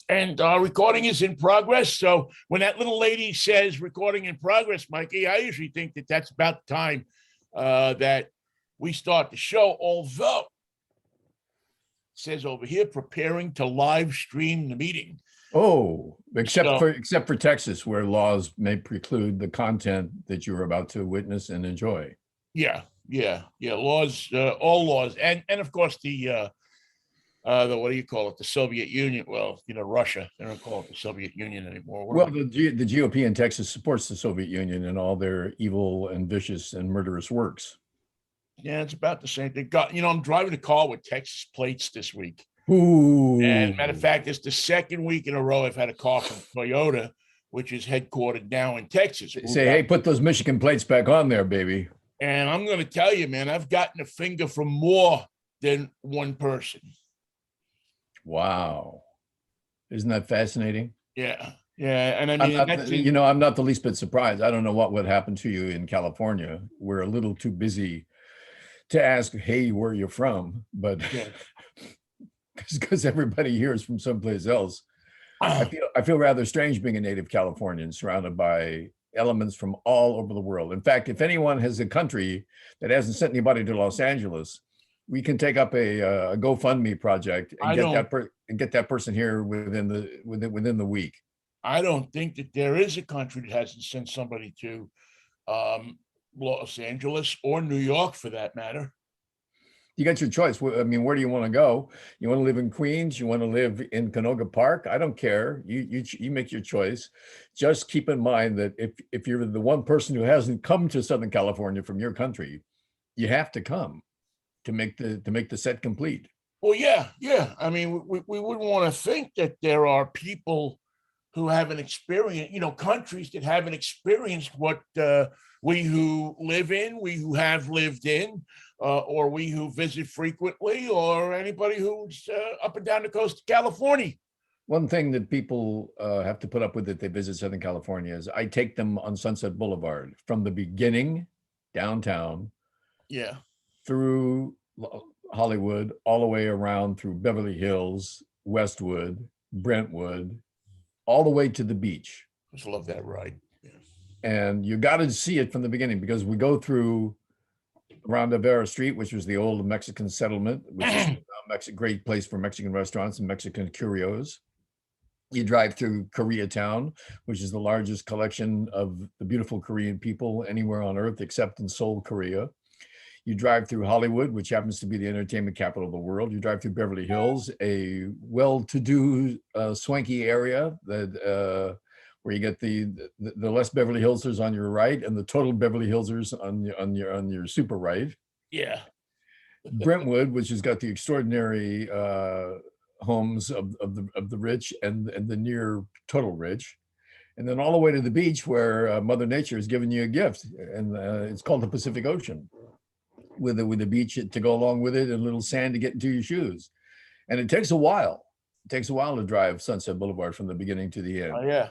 And our recording is in progress. So when that little lady says recording in progress, Mikey, I usually think that that's about the time that we start the show. Although it says over here, preparing to live stream the meeting. Oh, except for Texas, where laws may preclude the content that you're about to witness and enjoy. Yeah. Laws, all laws, and of course the what do you call it? The Soviet Union. Well, Russia. They don't call it the Soviet Union anymore. Well, the GOP in Texas supports the Soviet Union and all their evil and vicious and murderous works. Yeah, it's about the same thing. I'm driving a car with Texas plates this week. Ooh. And matter of fact, it's the second week in a row I've had a car from Toyota, which is headquartered now in Texas. Say, hey, put those Michigan plates back on there, baby. And I'm going to tell you, man, I've gotten a finger from more than one person. Wow. Isn't that fascinating? Yeah. And I mean, I'm not the least bit surprised. I don't know what would happen to you in California. We're a little too busy to ask, hey, where are you from? But because everybody here is from someplace else. I feel rather strange being a native Californian surrounded by elements from all over the world. In fact, if anyone has a country that hasn't sent anybody to Los Angeles, we can take up a GoFundMe project and get that person here within the week. I don't think that there is a country that hasn't sent somebody to Los Angeles or New York, for that matter. You got your choice. I mean, where do you want to go? You want to live in Queens? You want to live in Canoga Park? I don't care. You make your choice. Just keep in mind that if you're the one person who hasn't come to Southern California from your country, you have to come to make the set complete. Well, yeah. I mean, we wouldn't want to think that there are people who haven't experienced, countries that haven't experienced what we who live in, we who have lived in, or we who visit frequently, or anybody who's up and down the coast of California. One thing that people have to put up with if they visit Southern California is I take them on Sunset Boulevard from the beginning downtown, through Hollywood, all the way around through Beverly Hills, Westwood, Brentwood, all the way to the beach. I just love that ride. Yeah. And you got to see it from the beginning because we go through Rondavera Street, which was the old Mexican settlement, which is a great place for Mexican restaurants and Mexican curios. You drive through Koreatown, which is the largest collection of the beautiful Korean people anywhere on earth except in Seoul, Korea. You drive through Hollywood, which happens to be the entertainment capital of the world. You drive through Beverly Hills, a well-to-do, swanky area that where you get the less Beverly Hillsers on your right and the total Beverly Hillsers on your super right. Yeah. Brentwood, which has got the extraordinary homes of the rich and the near total rich. And then all the way to the beach where Mother Nature has given you a gift, and it's called the Pacific Ocean, with the beach to go along with it and a little sand to get into your shoes. And it takes a while. It takes a while to drive Sunset Boulevard from the beginning to the end. Oh yeah.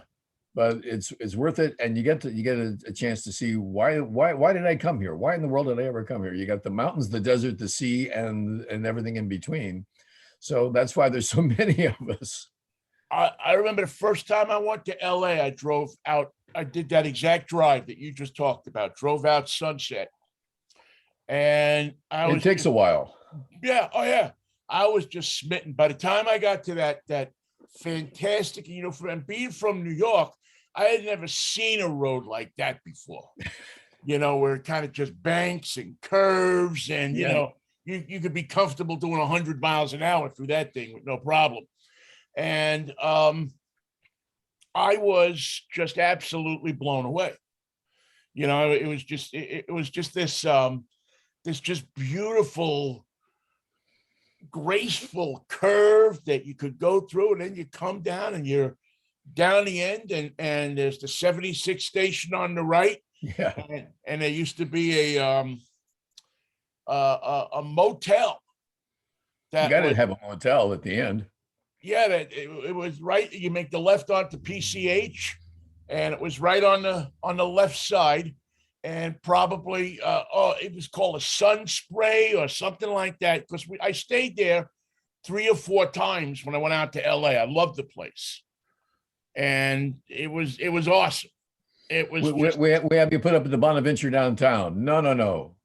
But it's worth it, and you get a chance to see why did I come here? Why in the world did I ever come here? You got the mountains, the desert, the sea, and everything in between. So that's why there's so many of us. I remember the first time I went to LA, I drove out. I did that exact drive that you just talked about. Drove out Sunset, and it takes a while. Yeah. Oh yeah. I was just smitten. By the time I got to that fantastic, and being from New York, I had never seen a road like that before. Where it kind of just banks and curves, and you could be comfortable doing 100 miles an hour through that thing with no problem. And I was just absolutely blown away. It was just this just beautiful, graceful curve that you could go through, and then you come down and you're down the end, and there's the 76 station on the right. Yeah. And there used to be a motel. You got to have a motel at the end. Yeah, it was right. You make the left onto PCH, and it was right on the left side, and probably it was called a Sun Spray or something like that, because I stayed there 3 or 4 times when I went out to LA. I loved the place. And it was awesome. It was we have you put up at the Bonaventure downtown. No. no.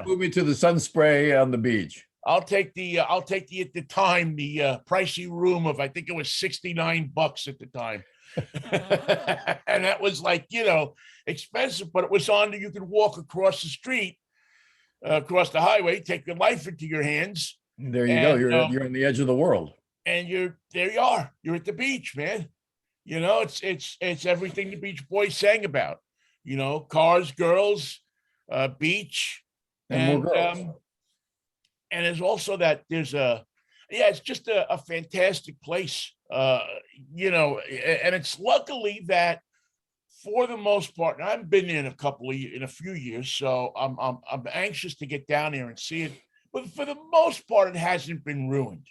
Move me to the Sun Spray on the beach. I'll take the at the time, the pricey room of, I think it was $69 at the time. And that was like, expensive, but it was you could walk across the street, across the highway, take your life into your hands. There you go. You're on the edge of the world. And there you are. You're at the beach, man. It's everything the Beach Boys sang about. Cars, girls, beach, and more girls. And there's also it's just a fantastic place. And it's luckily that for the most part, and I've been in a few years, so I'm anxious to get down there and see it. But for the most part, it hasn't been ruined.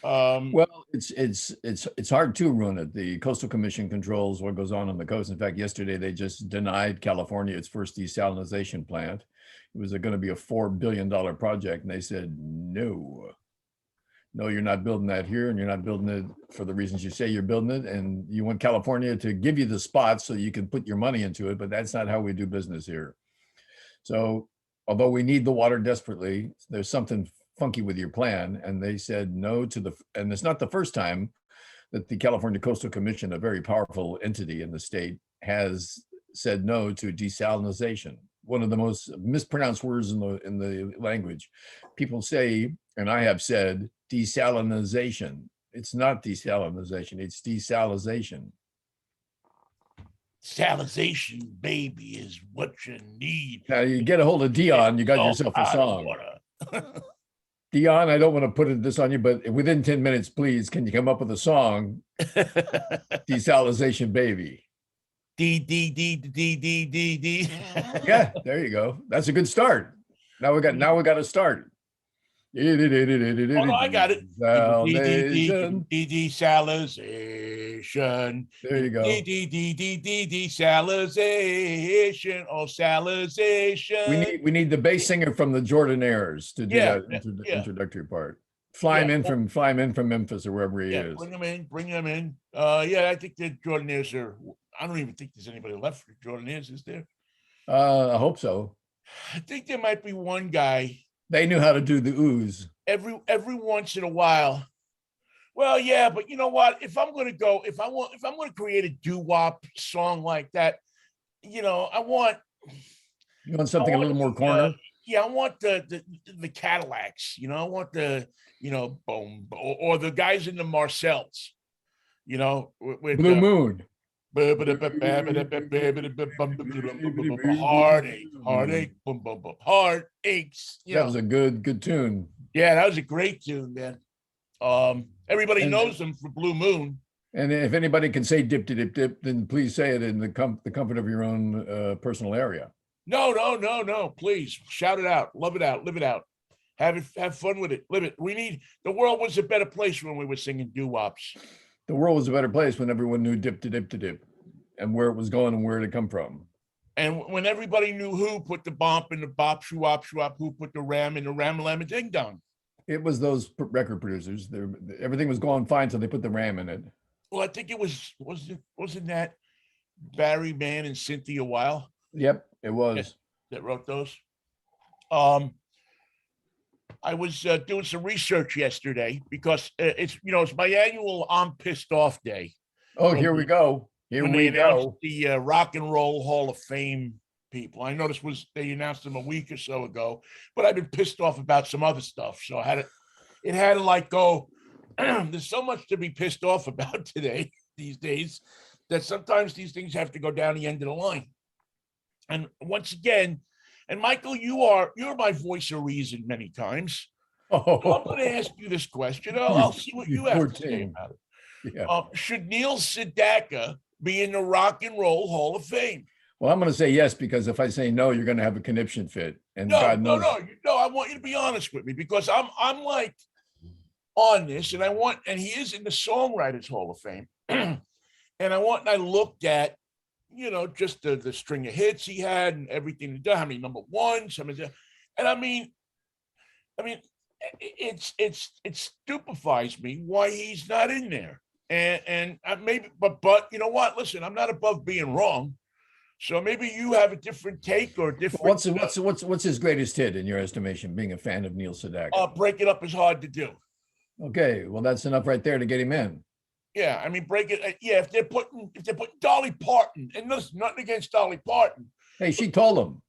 Well, it's hard to ruin it. The Coastal Commission controls what goes on the coast. In fact, yesterday they just denied California its first desalination plant. It was going to be a $4 billion project, and they said no, you're not building that here, and you're not building it for the reasons you say you're building it, and you want California to give you the spots so you can put your money into it, but that's not how we do business here. So, although we need the water desperately, there's something funky with your plan, and they said no to and it's not the first time that the California Coastal Commission, a very powerful entity in the state, has said no to desalination. One of the most mispronounced words in the language. People say, and I have said, desalinization. It's not desalinization, it's desalinization. Salization, baby, is what you need. Now you get a hold of Dion, you got yourself a song. Dion, I don't want to put this on you, but within 10 minutes, please, can you come up with a song? Desalinization, baby. D. Yeah, there you go. That's a good start. Now we got to start. Oh, no, I got it. Desalinization. There you go. Desalinization. Oh, salization. We need the bass singer from the Jordanaires to do that introductory part. Fly him in from Memphis or wherever he is. Bring him in. I think the Jordanaires are. I don't even think there's anybody left for the Jordanaires, is there? I hope so. I think there might be one guy. They knew how to do the ooze. Every once in a while. Well, yeah, but you know what? If I'm going to create a doo-wop song like that, I want. You want something a little more corner? I want the Cadillacs. I want the boom, or the guys in the Marcells. With Blue Moon. Heartache, boom, boom, boom, heartaches. That was a good tune. Yeah, that was a great tune, man. Everybody knows them for Blue Moon. And if anybody can say dip to dip dip, then please say it in the comfort of your own personal area. No. Please shout it out, love it out, live it out, have fun with it, live it. The world was a better place when we were singing doo-wops. The world was a better place when everyone knew dip to dip to dip and where it was going and where it had come from. And when everybody knew who put the bump in the bop, shoo-wop, who put the ram in the ram-a-lam ding dong. It was those record producers. Everything was going fine, so they put the ram in it. Well, I think it wasn't that Barry Mann and Cynthia Weil? Yep, it was. That wrote those. I was doing some research yesterday because it's my annual I'm pissed off day. Oh, here we go. The Rock and Roll Hall of Fame people. I noticed they announced them a week or so ago, but I've been pissed off about some other stuff. So it had to like go. There's so much to be pissed off about these days, that sometimes these things have to go down the end of the line. And once again, and Michael, you're my voice of reason many times. So I'm going to ask you this question. I'll see what you have to say about it. Yeah. Should Neil Sedaka be in the Rock and Roll Hall of Fame? Well, I'm going to say yes, because if I say no, you're going to have a conniption fit. And no, God knows. No. I want you to be honest with me, because I'm like on this, and he is in the Songwriters Hall of Fame, and I looked at, just the string of hits he had and everything he did, how many number ones, and I mean, it stupefies me why he's not in there. And maybe, but you know what? Listen, I'm not above being wrong. So maybe you have a different take or a different. What's his greatest hit in your estimation? Being a fan of Neil Sedaka. Break It Up is hard to do. Okay, well that's enough right there to get him in. Yeah, I mean, break it. Yeah, if they're putting Dolly Parton, and there's nothing against Dolly Parton. Hey, she told him.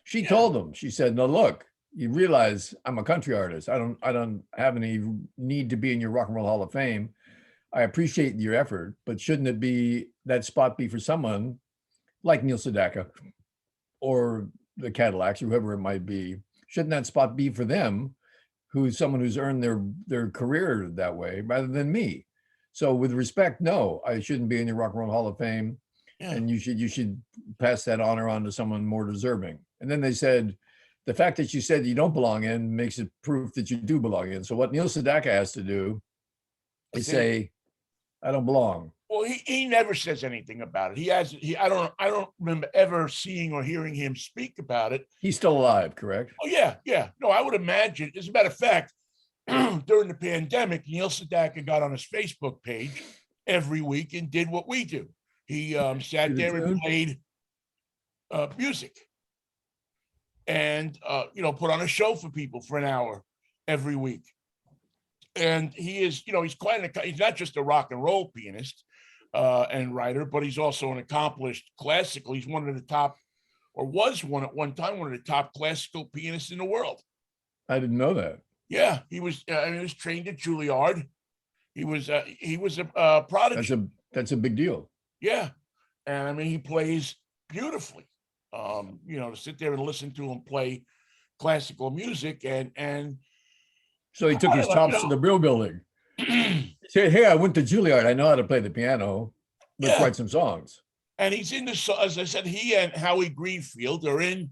She told him. She said, "No, look, you realize I'm a country artist. I don't have any need to be in your Rock and Roll Hall of Fame. I appreciate your effort, but shouldn't it be that spot be for someone like Neil Sedaka or the Cadillacs or whoever it might be? Shouldn't that spot be for them, who's someone who's earned their career that way, rather than me? So with respect, no, I shouldn't be in your Rock and Roll Hall of Fame, and you should pass that honor on to someone more deserving." And then they said, the fact that you said you don't belong in makes it proof that you do belong in. So what Neil Sedaka has to do is say, I don't belong. Well, he never says anything about it. I don't remember ever seeing or hearing him speak about it. He's still alive, correct? Oh yeah. No, I would imagine. As a matter of fact, during the pandemic, Neil Sedaka got on his Facebook page every week and did what we do. He sat there and played music, and put on a show for people for an hour every week. And he is, he's not just a rock and roll pianist and writer, but he's also an accomplished classical. He's one of the top, or was one at one time, one of the top classical pianists in the world. I didn't know that. Yeah, he was. He was trained at Juilliard. He was a prodigy. That's a big deal. Yeah, and I mean he plays beautifully. To sit there and listen to him play classical music, and so he took his chops to the Brill Building. He said, "Hey, I went to Juilliard. I know how to play the piano. Let's write some songs." And he's in the, as I said, he and Howie Greenfield are in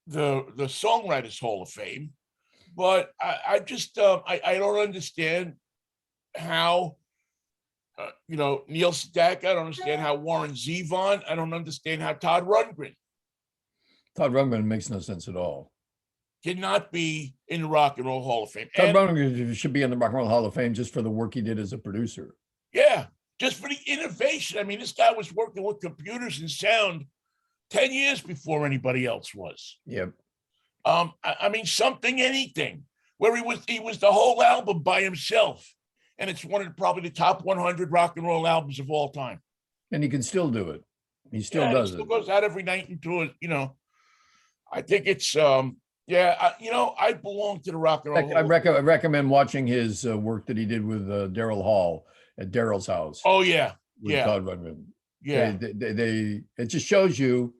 the Songwriters Hall of Fame. But I just I don't understand how Neil Sedaka. I don't understand how Warren Zevon. I don't understand how Todd Rundgren. Todd Rundgren makes no sense at all. Cannot be in the Rock and Roll Hall of Fame. Todd Rundgren should be in the Rock and Roll Hall of Fame just for the work he did as a producer. Yeah, just for the innovation. I mean, this guy was working with computers and sound 10 years before anybody else was. Yep. I mean, anything, where he was the whole album by himself. And it's one of probably the top 100 rock and roll albums of all time. And he can still do it. He still does it. Goes out every night into it. I think it's, I belong to the rock and roll. I recommend watching his work that he did with Daryl Hall at Daryl's house. Oh, yeah. With Todd Rundgren. Yeah. It just shows you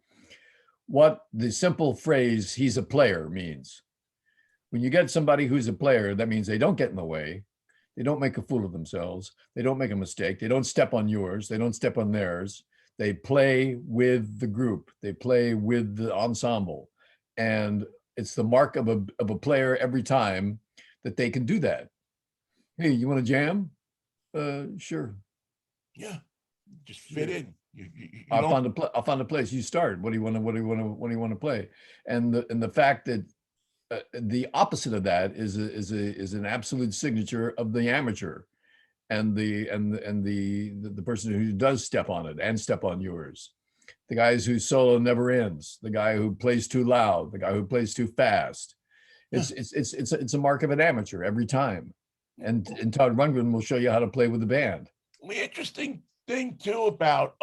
what the simple phrase "he's a player" means. When you get somebody who's a player, that means they don't get in the way. They don't make a fool of themselves. They don't make a mistake. They don't step on yours. They don't step on theirs. They play with the group. They play with the ensemble. And it's the mark of a player every time that they can do that. Hey, you want to jam? Sure. Yeah. Just fit in. I'll find a place. You start. What do you want to play? And the fact that the opposite of that is an absolute signature of the amateur, and the person who does step on it and step on yours. The guys whose solo never ends. The guy who plays too loud. The guy who plays too fast. It's a mark of an amateur every time. And Todd Rundgren will show you how to play with the band. The interesting thing too about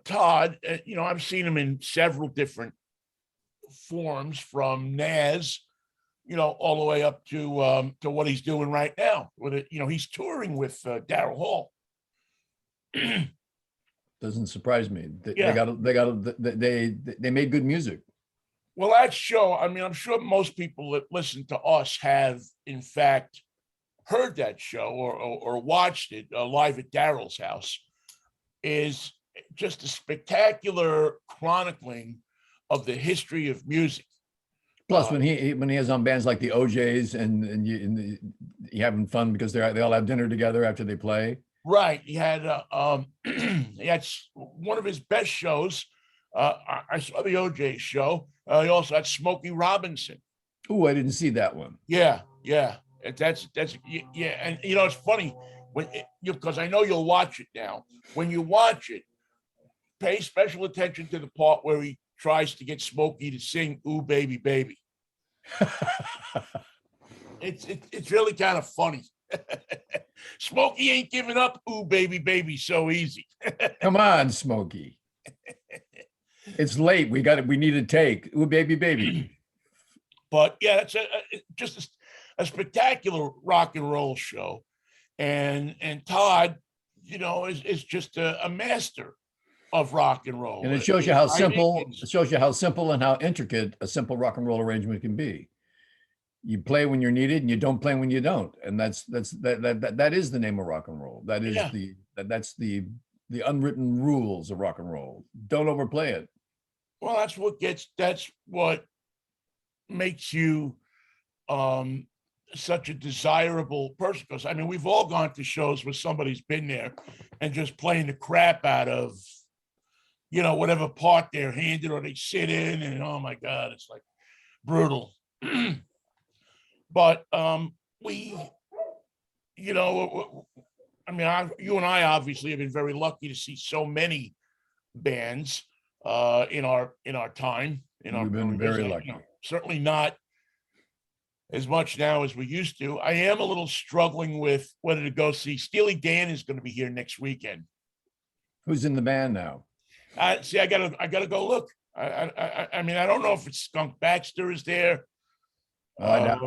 Todd, I've seen him in several different forms, from Naz, all the way up to what he's doing right now. With it, he's touring with Daryl Hall. Doesn't surprise me. They made good music. Well, that show, I mean, I'm sure most people that listen to us have, in fact, heard that show or watched it live at Daryl's house. Is just a spectacular chronicling of the history of music. Plus, when he has on bands like the OJs and you having fun because they all have dinner together after they play. Right. He had he had one of his best shows. I saw the OJ show. He also had Smokey Robinson Oh, I didn't see that one. Yeah. That's yeah. And it's funny when because I know you'll watch it now. When you watch it, pay special attention to the part where he tries to get Smokey to sing "Ooh Baby Baby." It's really kind of funny. Smokey ain't giving up "Ooh Baby Baby" so easy. Come on, Smokey. It's late. We need a take. Ooh, baby, baby. But yeah, that's just a spectacular rock and roll show, and Todd, is just a master of rock and roll. And it shows you how simple. It shows you how simple and how intricate a simple rock and roll arrangement can be. You play when you're needed, and you don't play when you don't, and that is the name of rock and roll. That is that's the unwritten rules of rock and roll. Don't overplay it. Well, that's what makes you such a desirable person. Because I mean, we've all gone to shows where somebody's been there and just playing the crap out of whatever part they're handed or they sit in, and oh my God, it's like brutal. But we, I mean, you and I obviously have been very lucky to see so many bands in our time. We've been very lucky. Certainly not as much now as we used to. I am a little struggling with whether to go see. Steely Dan is going to be here next weekend. Who's in the band now? See, I gotta go look. I mean, I don't know if it's Skunk Baxter is there. I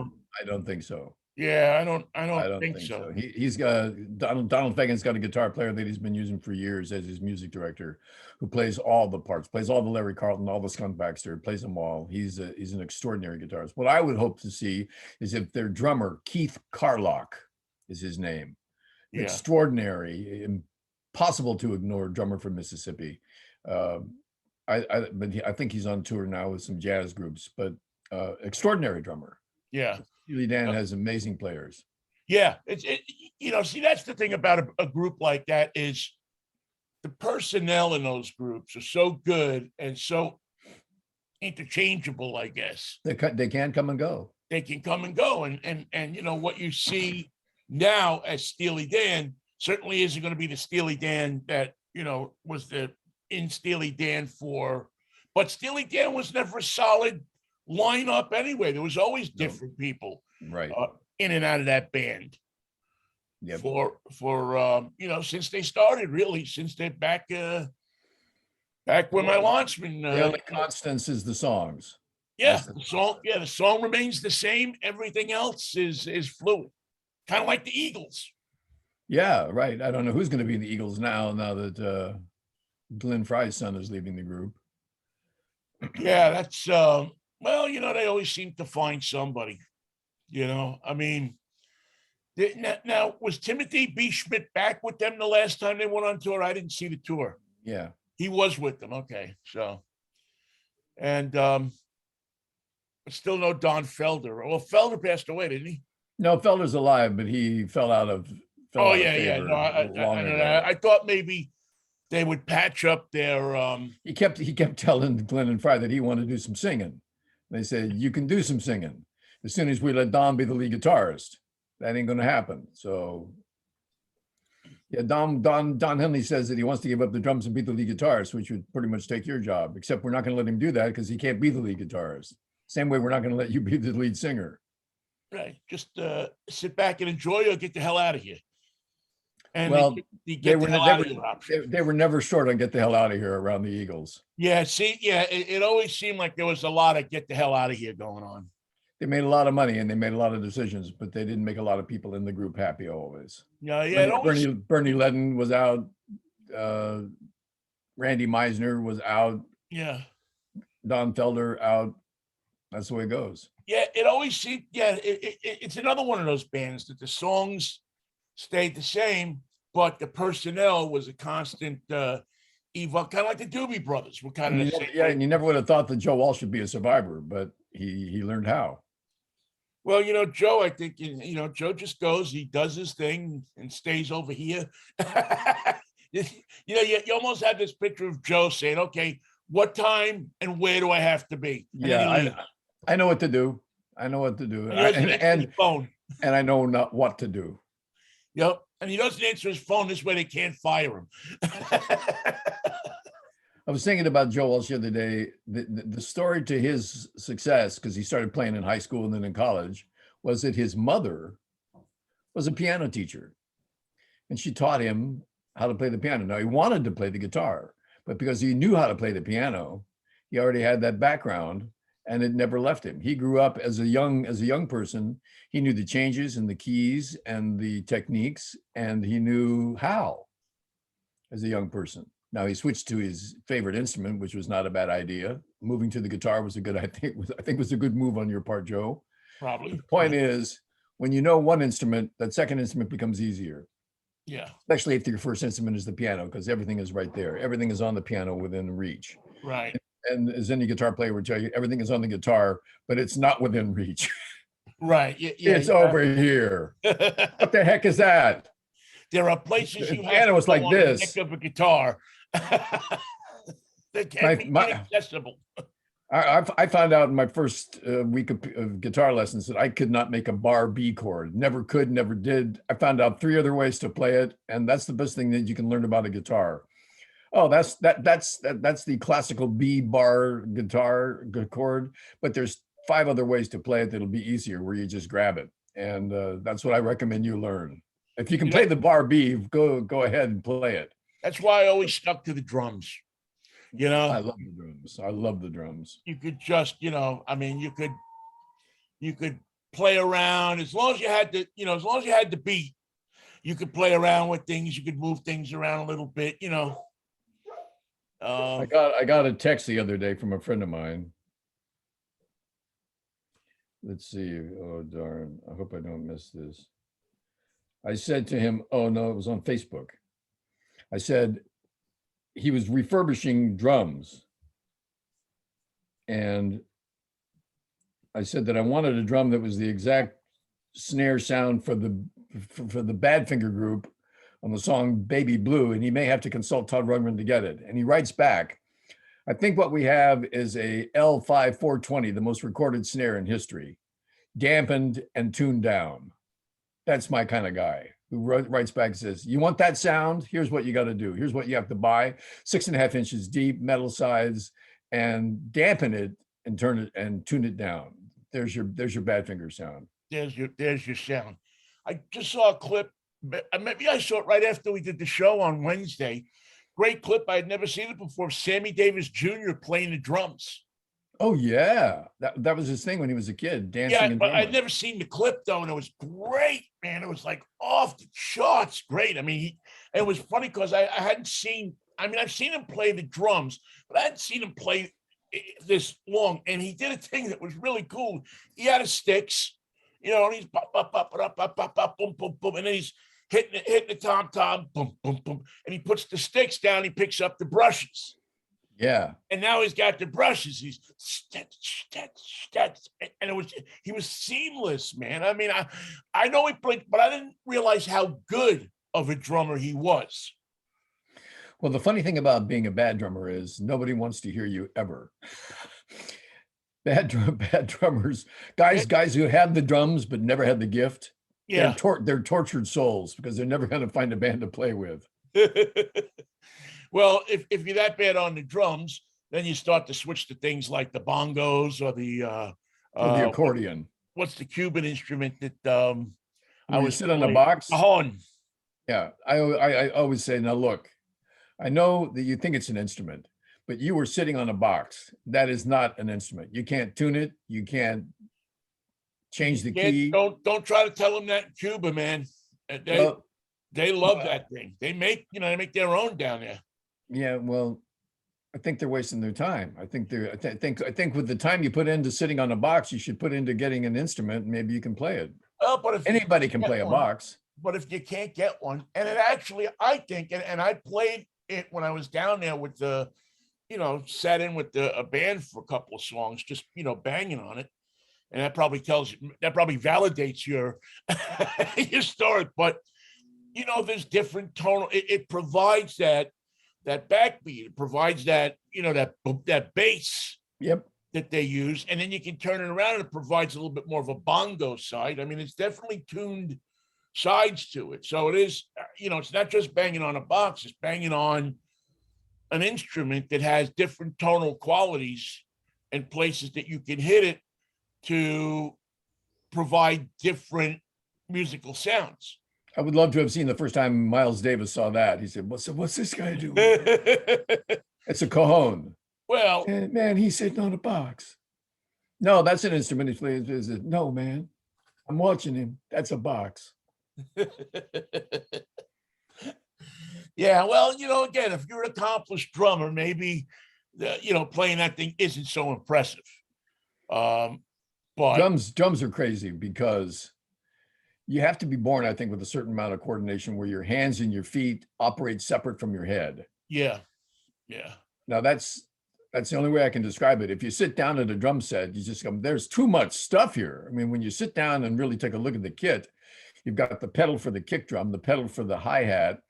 don't think so. Yeah, I don't think so. He's got Donald Fagen's got a guitar player that he's been using for years as his music director, who plays all the parts, plays all the Larry Carlton, all the Skunk Baxter, plays them all. He's an extraordinary guitarist. What I would hope to see is if their drummer, Keith Carlock is his name. Yeah. Extraordinary, impossible to ignore drummer from Mississippi. I think he's on tour now with some jazz groups, but extraordinary drummer. Yeah. Steely Dan has amazing players. Yeah. See, that's the thing about a group like that is the personnel in those groups are so good and so interchangeable, I guess. They can come and go. They can come and go. And what you see now as Steely Dan certainly isn't going to be the Steely Dan that, was in Steely Dan but Steely Dan was never a solid lineup anyway. There was always different people right in and out of that band. Yeah. For since they started, really, since they're back when my launchman. The only constants is the songs. Yeah, the song remains the same. Everything else is fluid, kind of like the Eagles. Yeah, right. I don't know who's going to be in the Eagles now that Glenn Frey's son is leaving the group. Yeah, that's well, they always seem to find somebody. I mean, now was Timothy B. Schmidt back with them the last time they went on tour? I didn't see the tour. Yeah, he was with them. Okay, so and still no Don Felder. Well, Felder passed away, didn't he? No, Felder's alive, but he fell out of. Yeah. No, I thought maybe they would patch up their. He kept telling Glenn and Frey that he wanted to do some singing. They said, you can do some singing as soon as we let Don be the lead guitarist. That ain't going to happen. So, yeah, Don Henley says that he wants to give up the drums and be the lead guitarist, which would pretty much take your job, except we're not going to let him do that because he can't be the lead guitarist. Same way we're not going to let you be the lead singer. Right. Just sit back and enjoy or get the hell out of here. And they were never short on get the hell out of here around the Eagles. Yeah, see, it always seemed like there was a lot of get the hell out of here going on. They made a lot of money and they made a lot of decisions, but they didn't make a lot of people in the group happy always. Yeah. Bernie Ledden was out. Randy Meisner was out. Yeah. Don Felder out. That's the way it goes. Yeah, it always seemed. Yeah, it's another one of those bands that the songs stayed the same, but the personnel was a constant evolve, kind of like the Doobie Brothers were kind of the same. Yeah, and you never would have thought that Joe Walsh should be a survivor, but he learned how. Well, Joe, I think, Joe just goes, he does his thing and stays over here. You almost have this picture of Joe saying, okay, what time and where do I have to be? And yeah, I know what to do. I know what to do. And he doesn't answer his phone. And I know not what to do. Yep. And he doesn't answer his phone. This way they can't fire him. I was thinking about Joe Walsh the other day. The story to his success, because he started playing in high school and then in college, was that his mother was a piano teacher. And she taught him how to play the piano. Now, he wanted to play the guitar, but because he knew how to play the piano, he already had that background and it never left him. He grew up as a young person. He knew the changes and the keys and the techniques, and he knew how as a young person. Now he switched to his favorite instrument, which was not a bad idea. Moving to the guitar was a good, I think was a good move on your part, Joe. Probably. But the point is, when you know one instrument, that second instrument becomes easier. Yeah. Especially if your first instrument is the piano, because everything is right there. Everything is on the piano within reach. Right. And as any guitar player would tell you, everything is on the guitar, but it's not within reach. Right. Yeah, It's over here. What the heck is that? There are places The you piano have was to like go on the this. neck of a guitar. They can't be inaccessible. I found out in my first week of guitar lessons that I could not make a bar B chord. Never could, never did. I found out 3 other ways to play it, and that's the best thing that you can learn about a guitar. Oh, that's the classical B bar guitar chord, but there's 5 other ways to play it that'll be easier, where you just grab it, and that's what I recommend you learn. If you can play the bar B, go ahead and play it. That's why I always stuck to the drums. You know, I love the drums. I love the drums. You could just, I mean, you could play around as long as you had the, as long as you had the beat, you could play around with things. You could move things around a little bit, I got a text the other day from a friend of mine. Let's see. Oh, darn. I hope I don't miss this. I said to him, oh, no, it was on Facebook. I said, he was refurbishing drums. And I said that I wanted a drum that was the exact snare sound for the Badfinger group on the song Baby Blue, and he may have to consult Todd Rundgren to get it. And he writes back, I think what we have is a L5 420, the most recorded snare in history, dampened and tuned down. That's my kind of guy who writes back and says, you want that sound? Here's what you got to do. Here's what you have to buy. 6.5 inches deep, metal sides, and dampen it and turn it and tune it down. There's your Badfinger sound. There's your sound. I just saw a clip. Maybe I saw it right after we did the show on Wednesday. Great clip. I had never seen it before. Sammy Davis Jr. playing the drums. Oh yeah, that was his thing when he was a kid, dancing. Yeah, but I'd never seen the clip though, and it was great, man. It was like off the charts, great. I mean, it was funny because I hadn't seen. I mean, I've seen him play the drums, but I hadn't seen him play this long. And he did a thing that was really cool. He had his sticks, and he's pop, pop, pop, pop, pop, pop, pop, boom, boom, boom, and then he's hitting the tom, boom, boom, boom, and he puts the sticks down. He picks up the brushes. Yeah. And now he's got the brushes. He's and he was seamless, man. I mean, I know he played, but I didn't realize how good of a drummer he was. Well, the funny thing about being a bad drummer is nobody wants to hear you ever. Bad drummers, guys who have the drums but never had the gift. Yeah, they're tortured souls because they're never going to find a band to play with. Well, if you're that bad on the drums, then you start to switch to things like the bongos or the accordion. What's the Cuban instrument that I would sit on the box? Cajon. Yeah, I always say, now look, I know that you think it's an instrument, but you were sitting on a box. That is not an instrument. You can't tune it. You can't change the key. Don't try to tell them that in Cuba, man. They love that thing. They make their own down there. Yeah, well, I think they're wasting their time. I think with the time you put into sitting on a box, you should put into getting an instrument. And maybe you can play it. Well, but if anybody can play a box. But if you can't get one, and it actually, I think, and I played it when I was down there with the, sat in with a band for a couple of songs, just banging on it, and that probably validates your your story. But there's different tonal. It provides that backbeat. It provides that that bass. Yep. that they use, and then you can turn it around and it provides a little bit more of a bongo side. I mean, it's definitely tuned sides to it. So it is, it's not just banging on a box, it's banging on an instrument that has different tonal qualities and places that you can hit it to provide different musical sounds. I would love to have seen the first time Miles Davis saw that. He said, what's this guy doing? It's a cajon. Well, man, he's sitting on a box. No, that's an instrument. He plays. No, man, I'm watching him. That's a box. Yeah, well, again, if you're an accomplished drummer, maybe playing that thing isn't so impressive. But drums are crazy because you have to be born, I think, with a certain amount of coordination where your hands and your feet operate separate from your head. Yeah. Now that's the only way I can describe it. If you sit down at a drum set, you just go, there's too much stuff here. I mean, when you sit down and really take a look at the kit, you've got the pedal for the kick drum, the pedal for the hi-hat,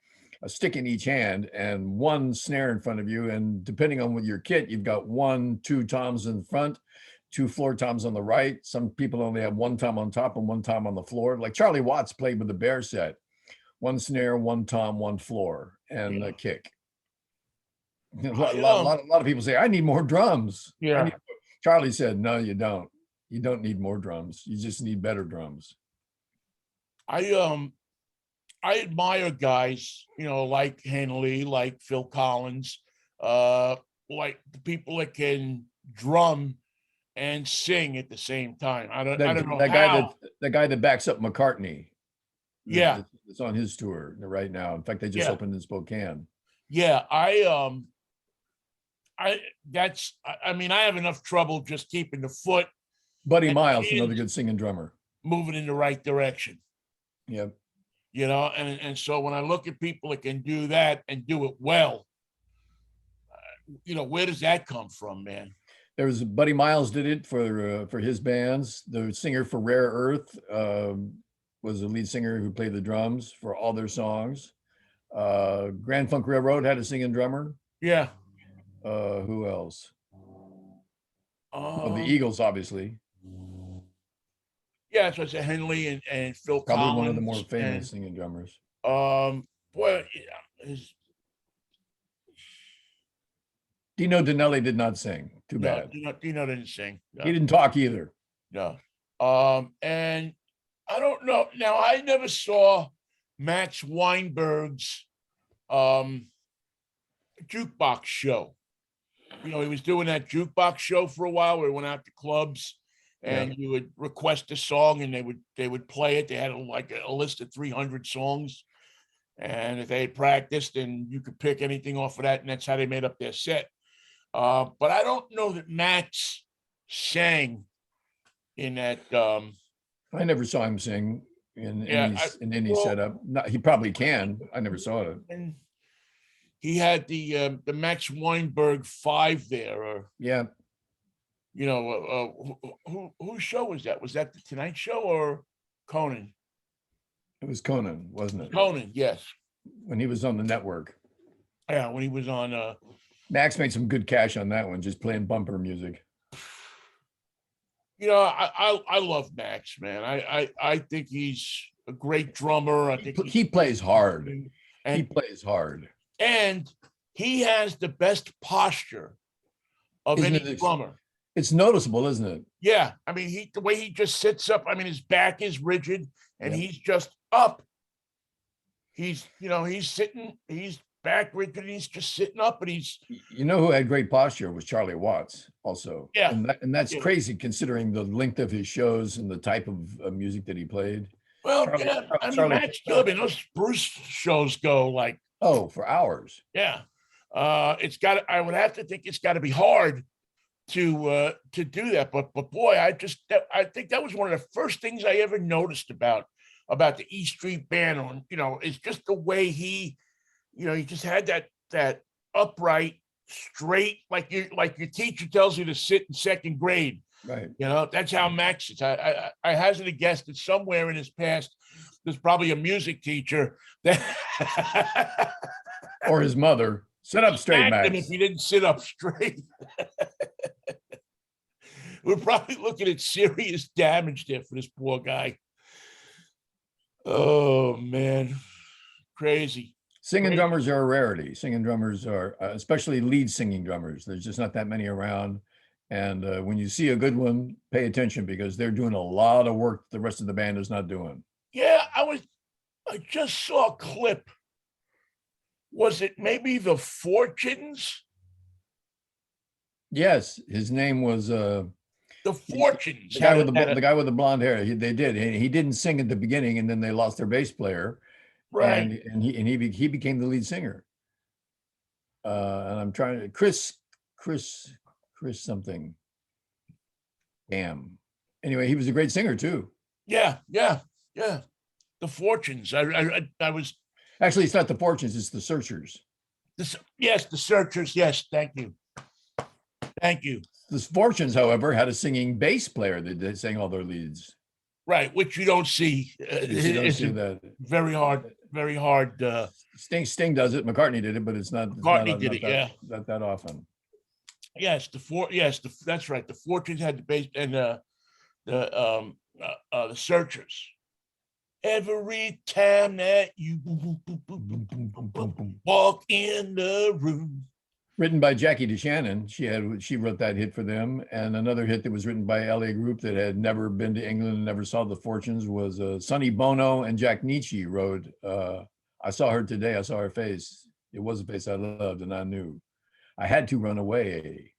a stick in each hand, and one snare in front of you. And depending on what your kit, you've got 1, 2 toms in front, 2 floor toms on the right. Some people only have 1 tom on top and 1 tom on the floor. Like Charlie Watts played with the Bear set, 1 snare, 1 tom, 1 floor, and a kick. A lot of people say, I need more drums. Yeah. Charlie said, no, you don't. You don't need more drums. You just need better drums. I admire guys, like Henley, like Phil Collins, like the people that can drum and sing at the same time. I don't know the guy that backs up McCartney. Yeah, it's on his tour right now. In fact, they just opened in Spokane. Yeah, I have enough trouble just keeping the foot. Buddy Miles, another good singing drummer, moving in the right direction. Yep. And so when I look at people that can do that and do it well, where does that come from, man? There was Buddy Miles did it for his bands. The singer for Rare Earth was the lead singer who played the drums for all their songs. Grand Funk Railroad had a singing drummer. Yeah. Who else? The Eagles, obviously. Yeah, so it's a Henley and Phil Probably Collins. One of the more famous singing drummers. Dino Danelli did not sing. Too bad. Dino didn't sing. No. He didn't talk either. No. And I don't know. Now, I never saw Max Weinberg's jukebox show. He was doing that jukebox show for a while where he went out to clubs and you would request a song and they would play it. They had a list of 300 songs, and if they practiced, and you could pick anything off of that, and that's how they made up their set. But I don't know that Max sang in that. I never saw him sing in any setup. He probably can. I never saw it. And he had the Max Weinberg 5 there. Whose show was that? Was that the Tonight Show or Conan? It was Conan, wasn't it? Conan, yes. When he was on the network. Yeah, when he was on. Max made some good cash on that one, just playing bumper music. I love Max, man. I think he's a great drummer. I think he plays hard. He plays hard. And he has the best posture of any drummer. It's noticeable, isn't it? Yeah. I mean, the way he just sits up, his back is rigid and he's just up. He's sitting, he's back rigid, and he's just sitting up, and he's. Who had great posture was Charlie Watts also. Yeah. And that's crazy considering the length of his shows and the type of music that he played. Well, Max Gilbin, those Bruce shows go like. Oh, for hours. Yeah. I would have to think it's got to be hard to do that. But boy, I think that was one of the first things I ever noticed about the E Street Band on, is just the way he just had that upright, straight, like your teacher tells you to sit in second grade. Right. That's how Max is. I hazard a guess that somewhere in his past, there's probably a music teacher that or his mother. Sit up straight, Max. If he didn't sit up straight. we're probably looking at serious damage there for this poor guy. Oh man, crazy. Singing Crazy. drummers are a rarity. Singing drummers are, especially lead singing drummers. There's just not that many around. And when you see a good one, pay attention because they're doing a lot of work the rest of the band is not doing. Yeah, I just saw a clip. Was it maybe the Fortunes? Yes, his name was The Fortunes. the guy with the blonde hair. They did. He didn't sing at the beginning, and then they lost their bass player, right. and he became the lead singer. And I'm trying to Chris something. Damn. Anyway, he was a great singer too. Yeah. The Fortunes. I was Actually, it's not the Fortunes, it's the Searchers. Yes, the Searchers. Yes, thank you. The Fortunes, however, had a singing bass player that sang all their leads. Right, which you don't see. You don't see that. Very hard. Sting does it. McCartney did it, but it's not. McCartney did it. Not that often. Yes, that's right. The Fortunes had the bass and the Searchers. Every time that you walk in the room. Written by Jackie DeShannon. She wrote that hit for them. And another hit that was written by LA Group that had never been to England and never saw the Fortunes was Sonny Bono and Jack Nietzsche wrote, I saw her today, I saw her face. It was a face I loved and I knew. I had to run away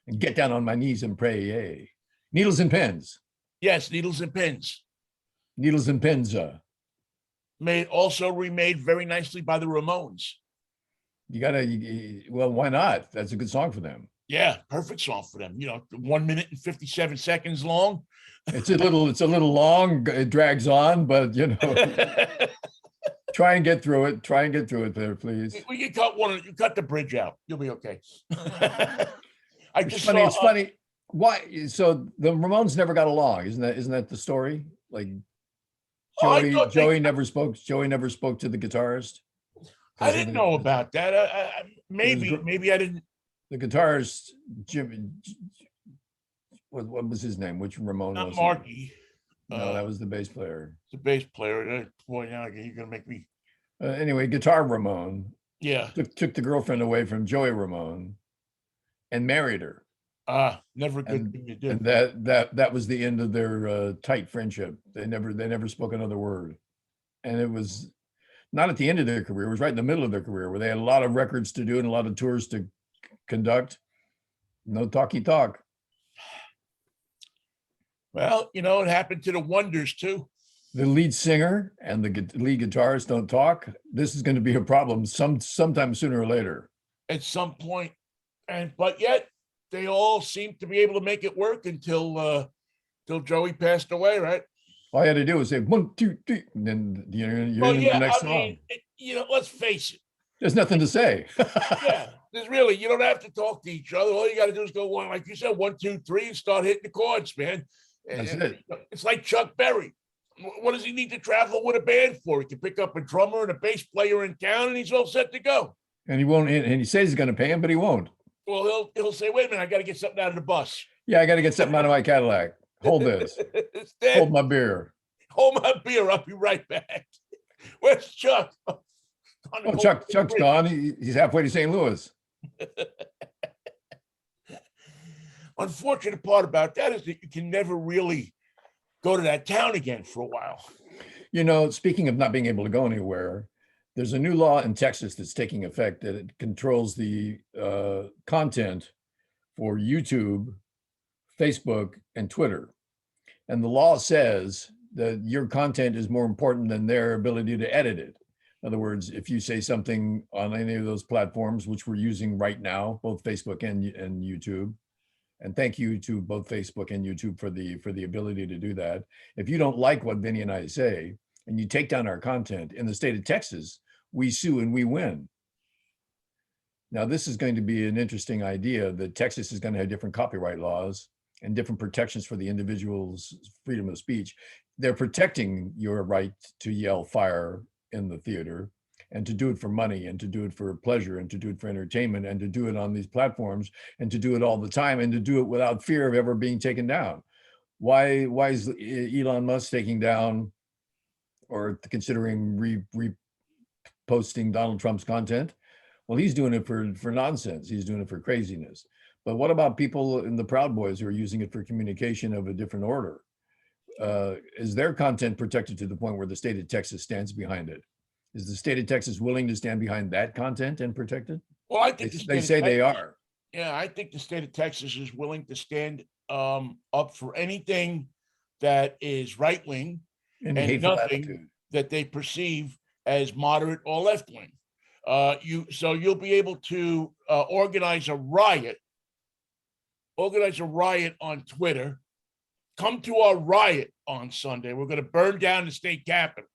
and get down on my knees and pray. Needles and Pens. Yes, Needles and Pins. Needles and Pins. Also remade very nicely by the Ramones. Well, why not? That's a good song for them. Yeah, perfect song for them. 1 minute and 57 seconds long. It's a little long. It drags on, but try and get through it. Try and get through it there, please. We can cut you cut the bridge out. You'll be okay. It's funny. Why? So the Ramones never got along. Isn't that the story? Like Joey never spoke to the guitarist. I didn't know about that. Maybe I didn't. The guitarist, Jim, what was his name? Which Ramone? Not Marky. No, that was the bass player. The bass player. Boy, now you're gonna make me. Anyway, Guitar Ramone. Yeah. Took the girlfriend away from Joey Ramone, and married her. Never a good thing to do. And that was the end of their tight friendship. They never spoke another word, and it was not at the end of their career. It was right in the middle of their career where they had a lot of records to do and a lot of tours to conduct. No talky talk. Well, it happened to the Wonders too. The lead singer and the lead guitarist don't talk. This is going to be a problem sometime sooner or later. At some point, but yet they all seem to be able to make it work until Joey passed away, right? All you had to do was say 1, 2, 3, and then you're in the next song. Let's face it. There's nothing to say. Yeah, there's really, you don't have to talk to each other. All you got to do is go one, like you said, 1, 2, 3, and start hitting the chords, man. That's it. It's like Chuck Berry. What does he need to travel with a band for? He can pick up a drummer and a bass player in town, and he's all set to go. And he won't. And he says he's going to pay him, but he won't. Well, he'll say, "Wait a minute, I got to get something out of the bus." Yeah, I got to get something out of my Cadillac. Hold this. Hold my beer. Hold my beer. I'll be right back. Where's Chuck? Chuck's gone. He's halfway to St. Louis. Unfortunate part about that is that you can never really go to that town again for a while. Speaking of not being able to go anywhere, there's a new law in Texas that's taking effect that it controls the content for YouTube, Facebook, and Twitter. And the law says that your content is more important than their ability to edit it. In other words, if you say something on any of those platforms, which we're using right now, both Facebook and YouTube, and thank you to both Facebook and YouTube for the ability to do that. If you don't like what Vinnie and I say, and you take down our content in the state of Texas, we sue and we win. Now, this is going to be an interesting idea that Texas is going to have different copyright laws and different protections for the individual's freedom of speech. They're protecting your right to yell fire in the theater. and to do it for money and to do it for pleasure and to do it for entertainment and to do it on these platforms and to do it all the time and to do it without fear of ever being taken down. Why is Elon Musk taking down or considering reposting Donald Trump's content? Well, he's doing it for nonsense. He's doing it for craziness. But what about people in the Proud Boys who are using it for communication of a different order? Is their content protected to the point where the state of Texas stands behind it? Is the state of Texas willing to stand behind that content and protect it? Well, I think they say they are. Yeah, I think the state of Texas is willing to stand up for anything that is right wing and nothing attitude that they perceive as moderate or left wing. You'll be able to organize a riot on Twitter. Come to our riot on Sunday. We're going to burn down the state capitol.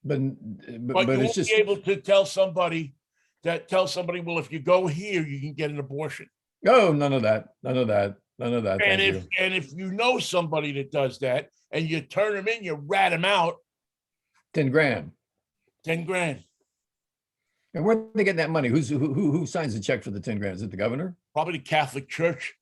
But you won't be able to tell somebody, well, if you go here, you can get an abortion. No, none of that. And if you know somebody that does that and you turn them in, you rat them out. 10 grand. 10 grand. And where are they getting that money? Who signs the check for the 10 grand? Is it the governor? Probably the Catholic Church.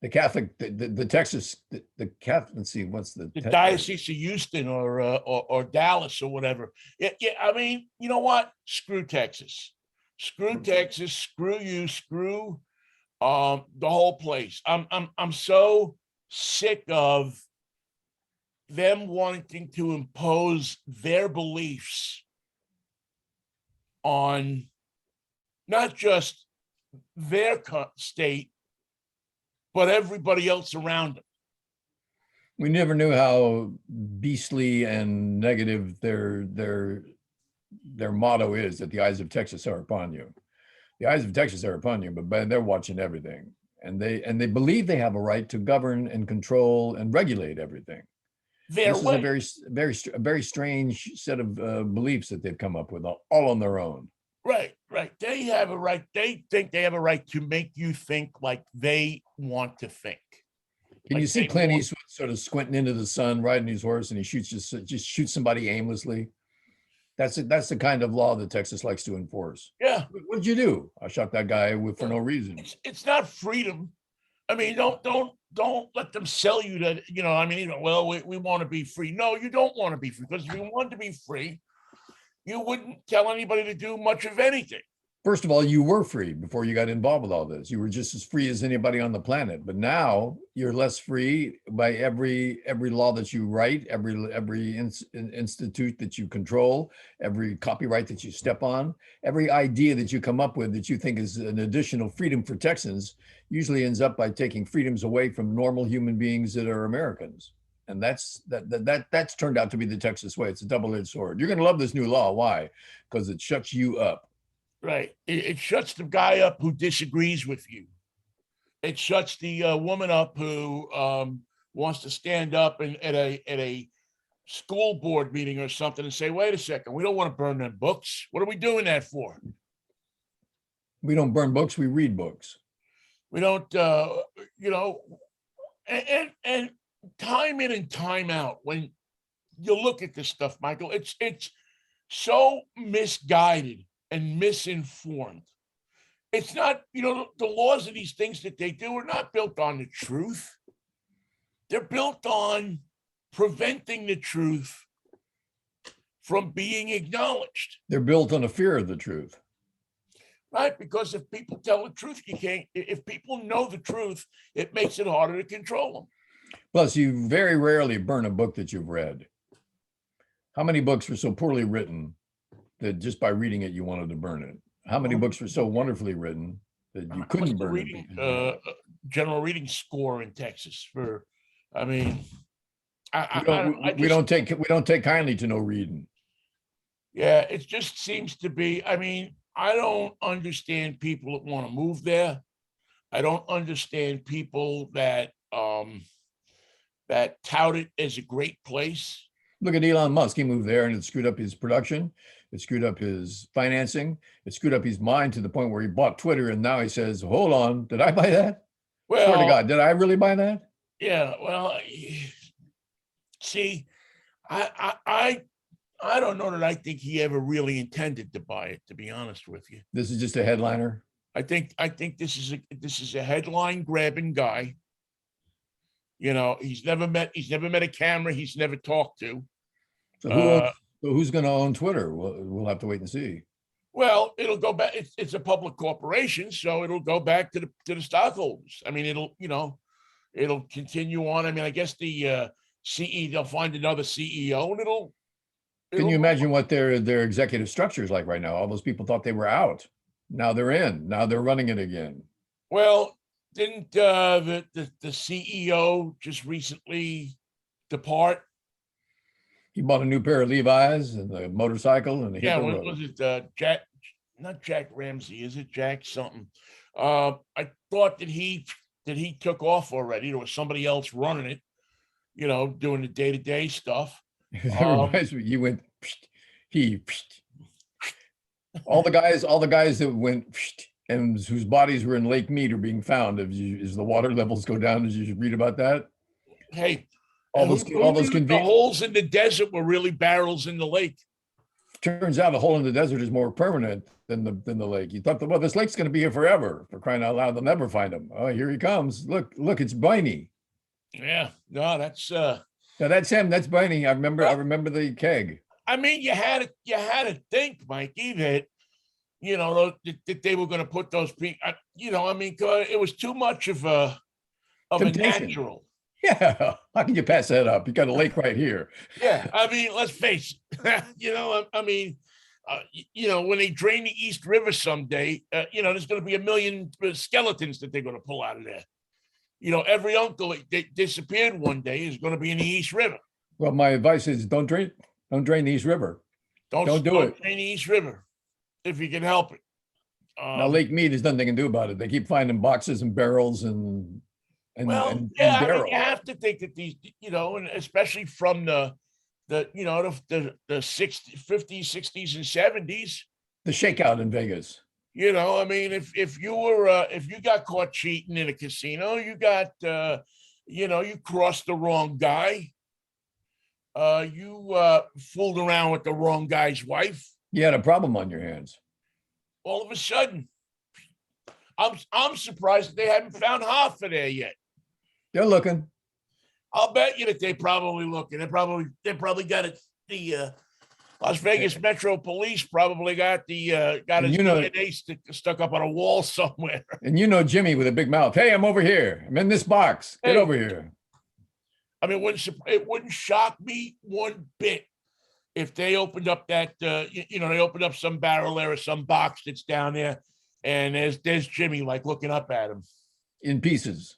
The Catholic, the Texas, the Catholic. Let's see, what's the Diocese of Houston or Dallas or whatever. Yeah. I mean, you know what? Screw Texas. Screw Texas. Screw you. Screw the whole place. I'm so sick of them wanting to impose their beliefs on not just their state, but everybody else around them. We never knew how beastly and negative their motto is, that the eyes of Texas are upon you. The eyes of Texas are upon you, but they're watching everything. And they believe they have a right to govern and control and regulate everything. This is a very strange set of beliefs that they've come up with all on their own. Right. They have a right. They think they have a right to make you think like they want to think. Can you see Clint Eastwood sort of squinting into the sun, riding his horse, and he just shoots somebody aimlessly? That's the kind of law that Texas likes to enforce. Yeah. What did you do? I shot that guy for no reason. It's not freedom. I mean, don't let them sell you that. Well, we want to be free. No, you don't want to be free, because if you want to be free, you wouldn't tell anybody to do much of anything. First of all, you were free before you got involved with all this. You were just as free as anybody on the planet. But now you're less free by every law that you write, every institute that you control, every copyright that you step on, every idea that you come up with that you think is an additional freedom for Texans usually ends up by taking freedoms away from normal human beings that are Americans. And that's turned out to be the Texas way. It's a double-edged sword. You're going to love this new law. Why? Because it shuts you up. Right. It shuts the guy up who disagrees with you. It shuts the woman up who wants to stand up at a school board meeting or something and say, wait a second, we don't want to burn them books. What are we doing that for? We don't burn books. We read books. We don't, and time in and time out, when you look at this stuff, Michael, it's so misguided and misinformed. It's not, the laws of these things that they do are not built on the truth. They're built on preventing the truth from being acknowledged. They're built on a fear of the truth. Right, because if people tell the truth, if people know the truth, it makes it harder to control them. Plus, you very rarely burn a book that you've read. How many books were so poorly written that just by reading it, you wanted to burn it? How many books were so wonderfully written that you couldn't burn it? General reading score in Texas for, we don't take kindly to no reading. Yeah, it just seems to be. I don't understand people that want to move there. I don't understand people that tout it as a great place. Look at Elon Musk. He moved there and it screwed up his production. It screwed up his financing. It screwed up his mind to the point where he bought Twitter. And now he says, hold on, did I buy that? Well, swear to God, did I really buy that? Yeah, well, see, I I don't know that I think he ever really intended to buy it, to be honest with you. This is just a headliner. I think this is a headline grabbing guy. You know, he's never met a camera he's never talked to. So who's going to own Twitter? We'll have to wait and see. Well, it'll go back. It's a public corporation, so it'll go back to the stockholders. I mean, it'll continue on. I mean, I guess the CEO, they'll find another CEO, and it'll. Can you imagine what their executive structure is like right now? All those people thought they were out. Now they're in. Now they're running it again. Well, didn't the CEO just recently depart? He bought a new pair of Levi's and a motorcycle and what was it? Jack, not Jack Ramsey, is it Jack something? I thought that he took off already. There was somebody else running it, you know, doing the day-to-day stuff. You went. All the guys that went and whose bodies were in Lake Mead are being found as the water levels go down. As you read about that. Hey. All those the holes in the desert were really barrels in the lake. Turns out a hole in the desert is more permanent than the lake. You thought, well, this lake's going to be here forever. For crying out loud, they'll never find him. Oh, here he comes! Look, it's Vinnie. Yeah, no, that's that's him. That's Vinnie. I remember the keg. I mean, you had to think, Mikey, that you know that they were going to put those people. You know, I mean, it was too much of a natural. Yeah, how can you pass that up? You got a lake right here. Yeah, I mean, let's face it. You know, I mean, you know, when they drain the East River someday, you know, there's going to be 1 million skeletons that they're going to pull out of there. You know, every uncle that disappeared one day is going to be in the East River. Well, my advice is don't drain the East River. Don't do it. Drain the East River if you can help it. Now, Lake Mead, there's nothing they can do about it. They keep finding boxes and barrels and I mean, you have to think that these, you know, and especially from the you know, the 50s, 60s, and 70s. The shakeout in Vegas. You know, I mean, if you got caught cheating in a casino, you got, you know, you crossed the wrong guy. You fooled around with the wrong guy's wife. You had a problem on your hands. All of a sudden, I'm surprised that they haven't found Hoffa there yet. They're looking. I'll bet you that they're probably looking. They probably got it. The Las Vegas Metro Police probably got his DNA stuck up on a wall somewhere. And you know Jimmy with a big mouth. Hey, I'm over here. I'm in this box. Get over here. I mean, it wouldn't shock me one bit if they opened up that they opened up some barrel there or some box that's down there, and there's Jimmy like looking up at him in pieces.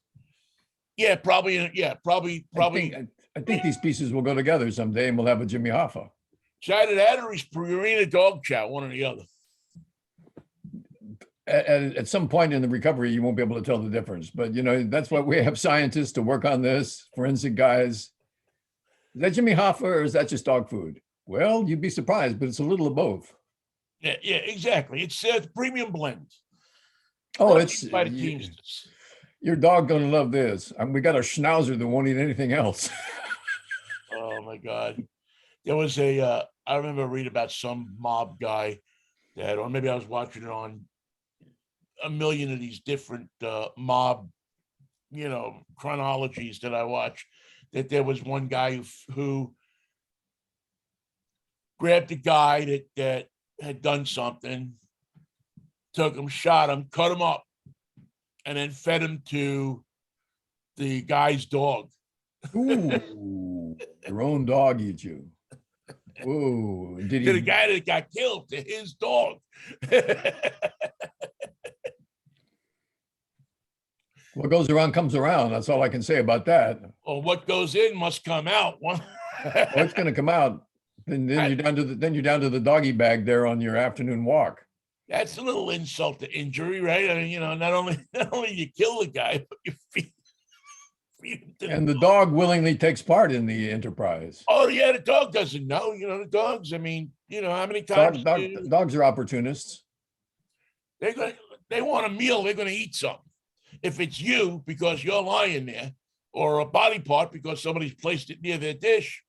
Yeah, probably. Yeah, probably. I think these pieces will go together someday, and we'll have a Jimmy Hoffa. It's either that or he's Purina dog chow, one or the other. At some point in the recovery, you won't be able to tell the difference. But, you know, that's why we have scientists to work on this, forensic guys. Is that Jimmy Hoffa or is that just dog food? Well, you'd be surprised, but it's a little of both. Yeah, exactly. It's a premium blend. Oh, it's by the Teamsters. Your dog gonna love this. We got a schnauzer that won't eat anything else. Oh my God. There was I remember reading about some mob guy that, or maybe I was watching it on a million of these different mob, you know, chronologies that I watch, that there was one guy who grabbed a guy that had done something, took him, shot him, cut him up, and then fed him to the guy's dog. Ooh, your own dog eat you. Ooh, to the guy that got killed, to his dog. What goes around comes around. That's all I can say about that. Well, what goes in must come out. Well, it's going to come out. Then you're down to the doggy bag there on your afternoon walk. That's a little insult to injury, right? I mean, you know, not only you kill the guy, but you feed him to and the dog willingly takes part in the enterprise. Oh yeah, the dog doesn't know. You know, the dogs. I mean, you know, how many times dogs are opportunists. They want a meal. They're going to eat something. If it's you because you're lying there, or a body part because somebody's placed it near their dish,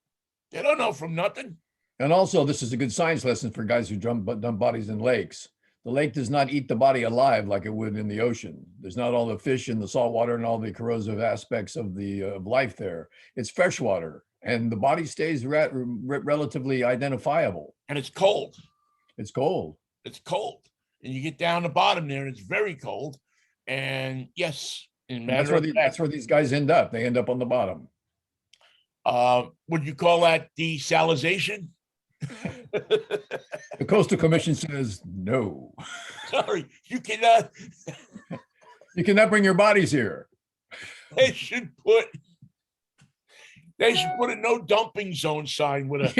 they don't know from nothing. And also, this is a good science lesson for guys who dump bodies in lakes. The lake does not eat the body alive like it would in the ocean. There's not all the fish in the salt water and all the corrosive aspects of the of life there. It's fresh water, and the body stays relatively identifiable. And it's cold. It's cold. It's cold. And you get down the bottom there, and it's very cold. And yes, That's where these guys end up. They end up on the bottom. Would you call that desalinization? The Coastal Commission says no. Sorry, you cannot. You cannot bring your bodies here. They should put a no dumping zone sign with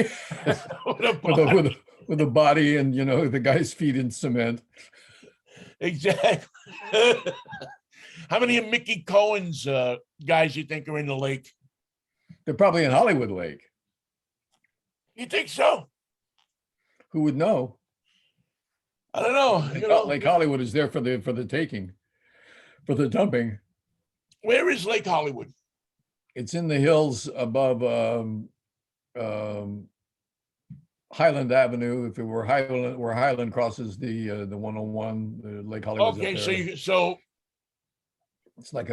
with a body and the guy's feet in cement. Exactly. How many of Mickey Cohen's guys you think are in the lake? They're probably in Hollywood Lake. You think so? Who would know? I don't know. Lake Hollywood is there for the taking, for the dumping. Where is Lake Hollywood? It's in the hills above Highland Avenue. If it were Highland, where Highland crosses the 101, the Lake Hollywood. Okay, so it's like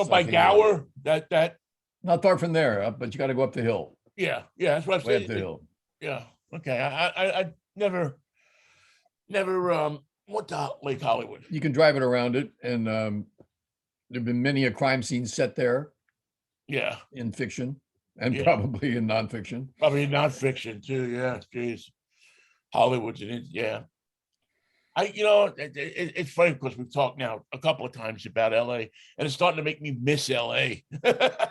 by Gower, that not far from there, but you got to go up the hill. Yeah, that's what I'm saying. Up the hill. Yeah. Okay. I never went to Lake Hollywood. You can drive it around it, and there've been many a crime scene set there. Yeah. In fiction and probably in nonfiction. Probably in nonfiction too. Yeah. Jeez. Hollywood's in it. Yeah. It's funny because we've talked now a couple of times about LA, and it's starting to make me miss LA. I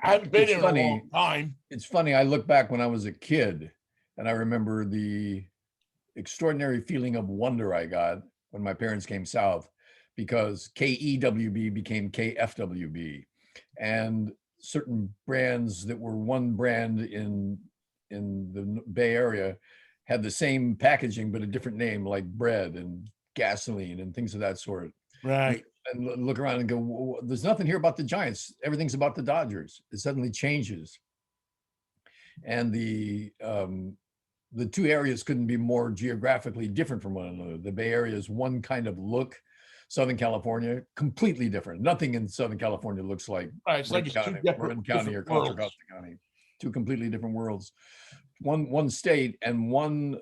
haven't been here in a long time. It's funny. I look back when I was a kid, and I remember the extraordinary feeling of wonder I got when my parents came south, because KEWB became KFWB, and certain brands that were one brand in the Bay Area had the same packaging but a different name, like bread and gasoline and things of that sort. Right. And look around and go, there's nothing here about the Giants. Everything's about the Dodgers. It suddenly changes. And the two areas couldn't be more geographically different from one another. The Bay Area is one kind of look. Southern California, completely different. Nothing in Southern California looks like Marin County or Contra Costa County. Two completely different worlds. One state, and one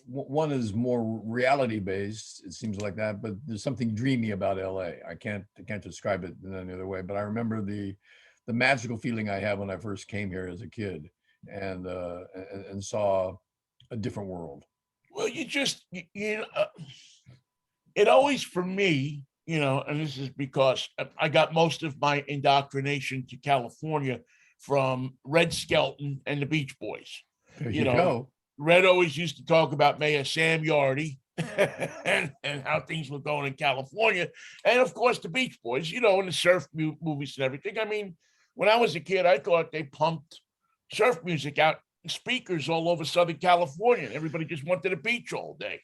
one is more reality based. It seems like that, but there's something dreamy about LA. I can't describe it in any other way. But I remember the magical feeling I had when I first came here as a kid, and saw a different world. Well, it always, for me, and this is because I got most of my indoctrination to California from Red Skelton and the Beach Boys. There you go. Red always used to talk about Mayor Sam Yardy and how things were going in California. And of course, the Beach Boys, and the surf movies and everything. I mean, when I was a kid, I thought they pumped surf music out in speakers all over Southern California. Everybody just went to the beach all day.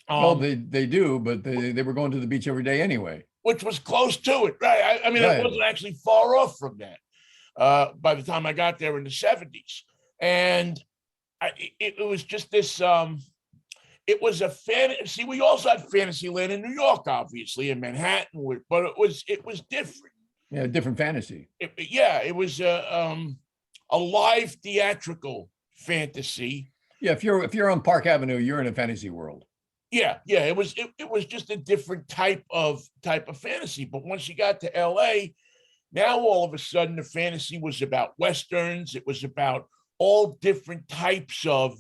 Well, they do, but they were going to the beach every day anyway. Which was close to it, right? I mean, It wasn't actually far off from that by the time I got there in the 70s. And it was just this, it was a fantasy. We also had Fantasyland in New York, obviously, in Manhattan, but it was different. Yeah, different fantasy. It was a live theatrical fantasy. Yeah, if you're on Park Avenue, you're in a fantasy world. Yeah, it was just a different type of fantasy. But once you got to LA, now all of a sudden the fantasy was about Westerns. It was about all different types of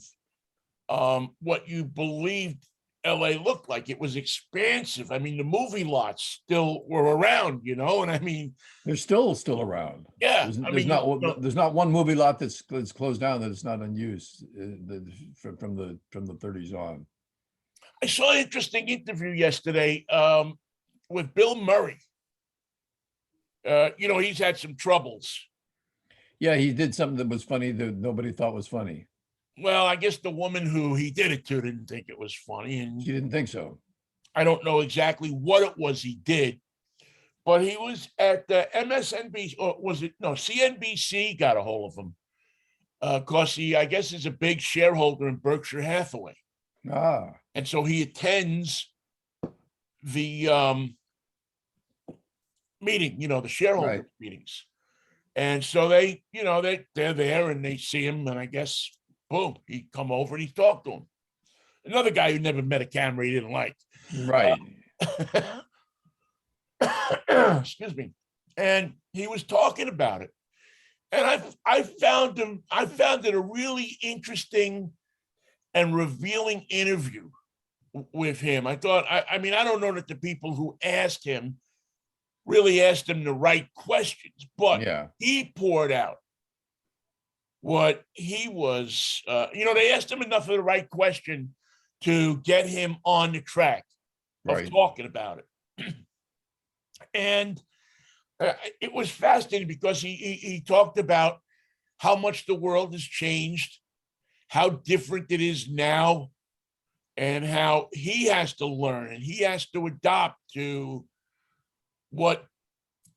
what you believed LA looked like. It was expansive. I mean, the movie lots still were around, and I mean, they're still around. Yeah, there's not one movie lot that's closed down that is not unused from the 30s on. I saw an interesting interview yesterday with Bill Murray. He's had some troubles. Yeah, he did something that was funny that nobody thought was funny. Well, I guess the woman who he did it to didn't think it was funny. And she didn't think so. I don't know exactly what it was he did, but he was at the MSNBC, or was it no CNBC got a hold of him because he, I guess, is a big shareholder in Berkshire Hathaway, and so he attends the meeting, the shareholder meetings, and so they're there and they see him, and I guess boom, he come over and he talked to him. Another guy who never met a camera he didn't like. Right. Excuse me. And he was talking about it. And I found it a really interesting and revealing interview with him. I thought, I mean, I don't know that the people who asked him really asked him the right questions, but he poured out what he was, they asked him enough of the right question to get him on the track of talking about it. And it was fascinating because he talked about how much the world has changed, how different it is now, and how he has to learn and he has to adapt to what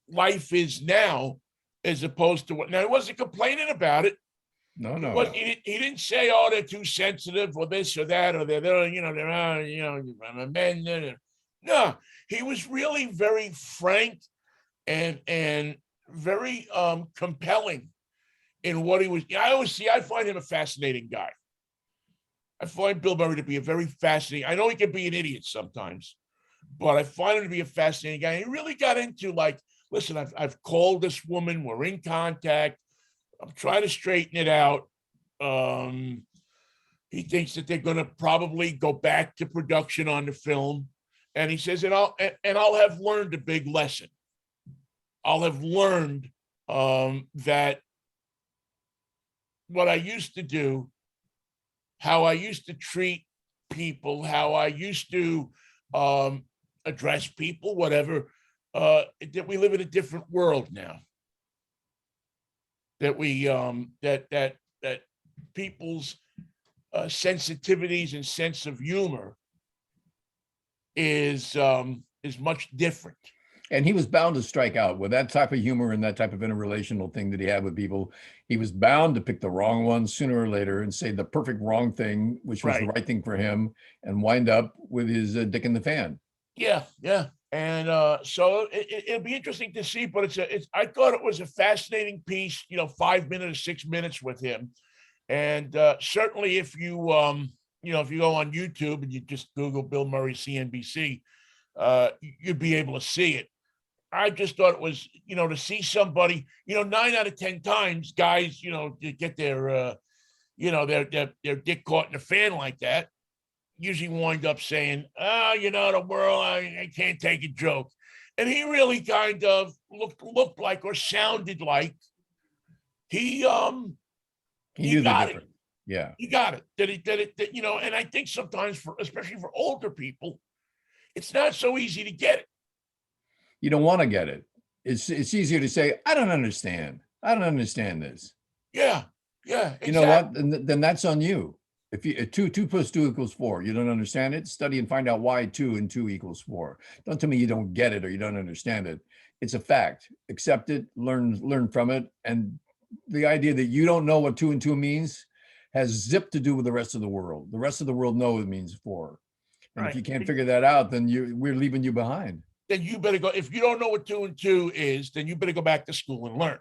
life is now, as opposed to what. Now, he wasn't complaining about it. No. He didn't say, "Oh, they're too sensitive," or this or that, or they're men. No, he was really very frank and very compelling in what he was. I find him a fascinating guy. I find Bill Murray to be a very fascinating. I know he can be an idiot sometimes, but I find him to be a fascinating guy. He really got into, like, listen, I've called this woman. We're in contact. I'm trying to straighten it out. He thinks that they're going to probably go back to production on the film. And he says, and I'll have learned a big lesson. I'll have learned that what I used to do, how I used to treat people, how I used to address people, whatever, that we live in a different world now. That we that people's sensitivities and sense of humor is much different. And he was bound to strike out with that type of humor and that type of interrelational thing that he had with people. He was bound to pick the wrong one sooner or later and say the perfect wrong thing, which was the right thing for him, and wind up with his dick in the fan. Yeah. And so it'll be interesting to see, but I thought it was a fascinating piece, 5 minutes, 6 minutes with him. And certainly if you go on YouTube and you just Google Bill Murray CNBC, you'd be able to see it. I just thought it was, to see somebody, 9 out of 10 times guys, get their, their dick caught in a fan like that, usually wind up saying, the world, I can't take a joke. And he really kind of looked like, or sounded like he knew got the difference. it. Yeah. He got it. That and I think sometimes especially for older people, it's not so easy to get it. You don't want to get it. It's easier to say, I don't understand this. Yeah. Exactly. You know what? Then that's on you. If you 2 + 2 = 4, you don't understand it, study and find out why 2 and 2 = 4. Don't tell me you don't get it or you don't understand it. It's a fact. Accept it, learn from it. And the idea that you don't know what 2 and 2 means has zip to do with the rest of the world. The rest of the world knows it means 4. And if you can't figure that out, then we're leaving you behind. Then you better go. If you don't know what 2 and 2 is, then you better go back to school and learn.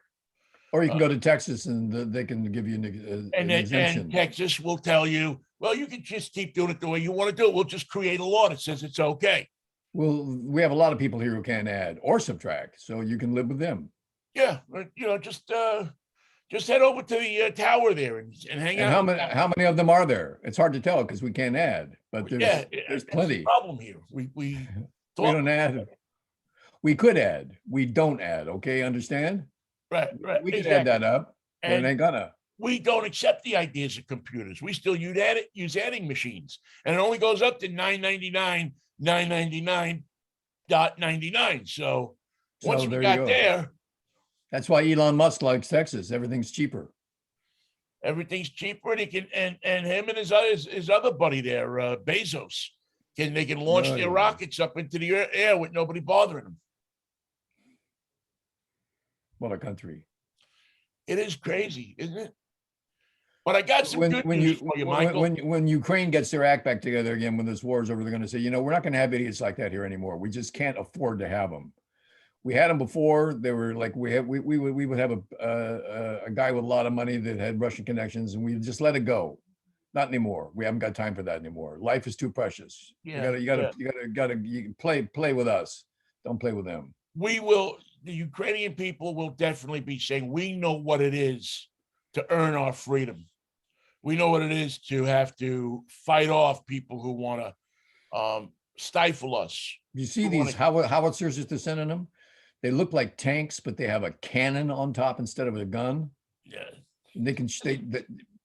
Or you can go to Texas and they can give you an exemption. And Texas will tell you, well, you can just keep doing it the way you want to do it. We'll just create a law that says it's okay. Well, we have a lot of people here who can't add or subtract, so you can live with them. Yeah, just head over to the tower there and hang out. How many of them are there? It's hard to tell because we can't add, but there's plenty. The problem here. We don't add. We could add. We don't add. Okay, understand? Right. We can add that up, but it ain't gonna. We don't accept the ideas of computers. We still use adding machines, and it only goes up to 999.99. So once we got there, that's why Elon Musk likes Texas. Everything's cheaper. Everything's cheaper, and he can and him and his other buddy there, Bezos, they can launch their rockets up into the air with nobody bothering them. What a country. It is crazy, isn't it? But I got some good news for you, Michael. When Ukraine gets their act back together again, when this war is over, they're going to say, we're not going to have idiots like that here anymore. We just can't afford to have them. We had them before. They were like, we would have a guy with a lot of money that had Russian connections, and we just let it go. Not anymore. We haven't got time for that anymore. Life is too precious. Yeah, you gotta play with us. Don't play with them. The Ukrainian people will definitely be saying, we know what it is to earn our freedom. We know what it is to have to fight off people who want to stifle us. You see these howitzers that they're sending them? They look like tanks, but they have a cannon on top instead of a gun. Yeah. And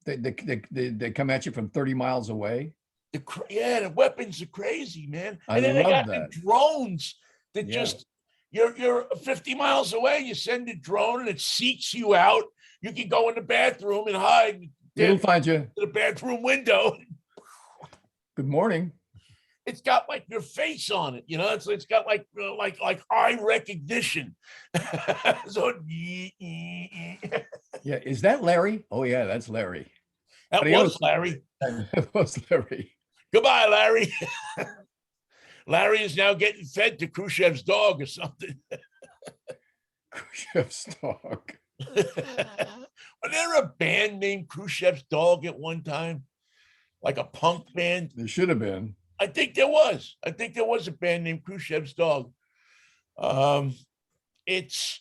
they come at you from 30 miles away. The weapons are crazy, man. And then they got the drones that just you're 50 miles away. You send a drone and it seeks you out. You can go in the bathroom and hide. It'll find you. The bathroom window. Good morning. It's got like your face on it, it's got like eye recognition. So yeah, is that Larry? Oh yeah, that's Larry. That was Larry. That was Larry. Goodbye, Larry. Larry is now getting fed to Khrushchev's dog or something. Khrushchev's dog. Was there a band named Khrushchev's Dog at one time? Like a punk band? There should have been. I think there was a band named Khrushchev's Dog. It's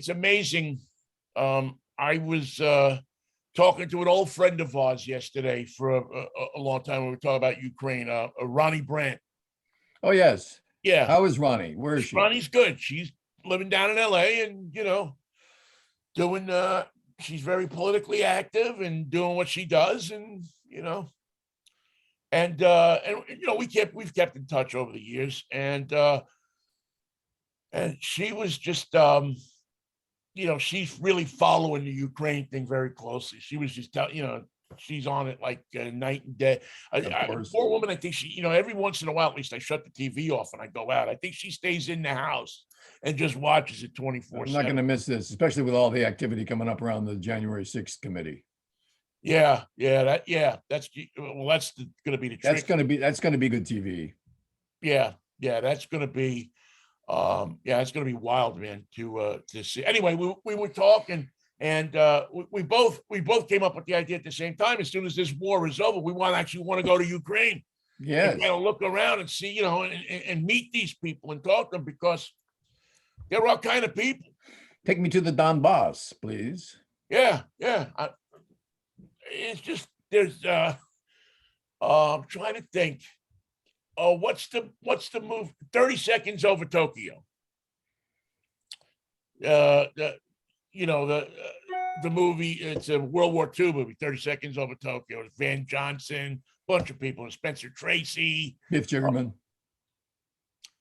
amazing. I was talking to an old friend of ours yesterday for a long time. We were talking about Ukraine, Ronnie Brandt. Oh, yes. Yeah. How is Ronnie? Where is she? Ronnie's good. She's living down in LA and, doing, she's very politically active and doing what she does. And, we've kept in touch over the years. And she was just, she's really following the Ukraine thing very closely. She was just, she's on it like night and day. Poor woman, I think she, every once in a while, at least I shut the TV off and I go out. I think she stays in the house and just watches it 24/7. I'm not going to miss this, especially with all the activity coming up around the January 6th committee. That's going to be the trick. That's going to be good TV. Yeah, that's going to be, it's going to be wild, man, to see. Anyway, we were talking, and we both came up with the idea at the same time. As soon as this war is over, we actually want to go to Ukraine. Yeah, and kind of look around and see, and meet these people and talk to them, because they're all kind of people. Take me to the Donbass, please. Yeah. It's just there's. I'm trying to think. Oh, what's the move? 30 Seconds Over Tokyo. The movie. It's a World War II movie. 30 Seconds Over Tokyo. It's Van Johnson, bunch of people. Spencer Tracy, Biff Jiggerman.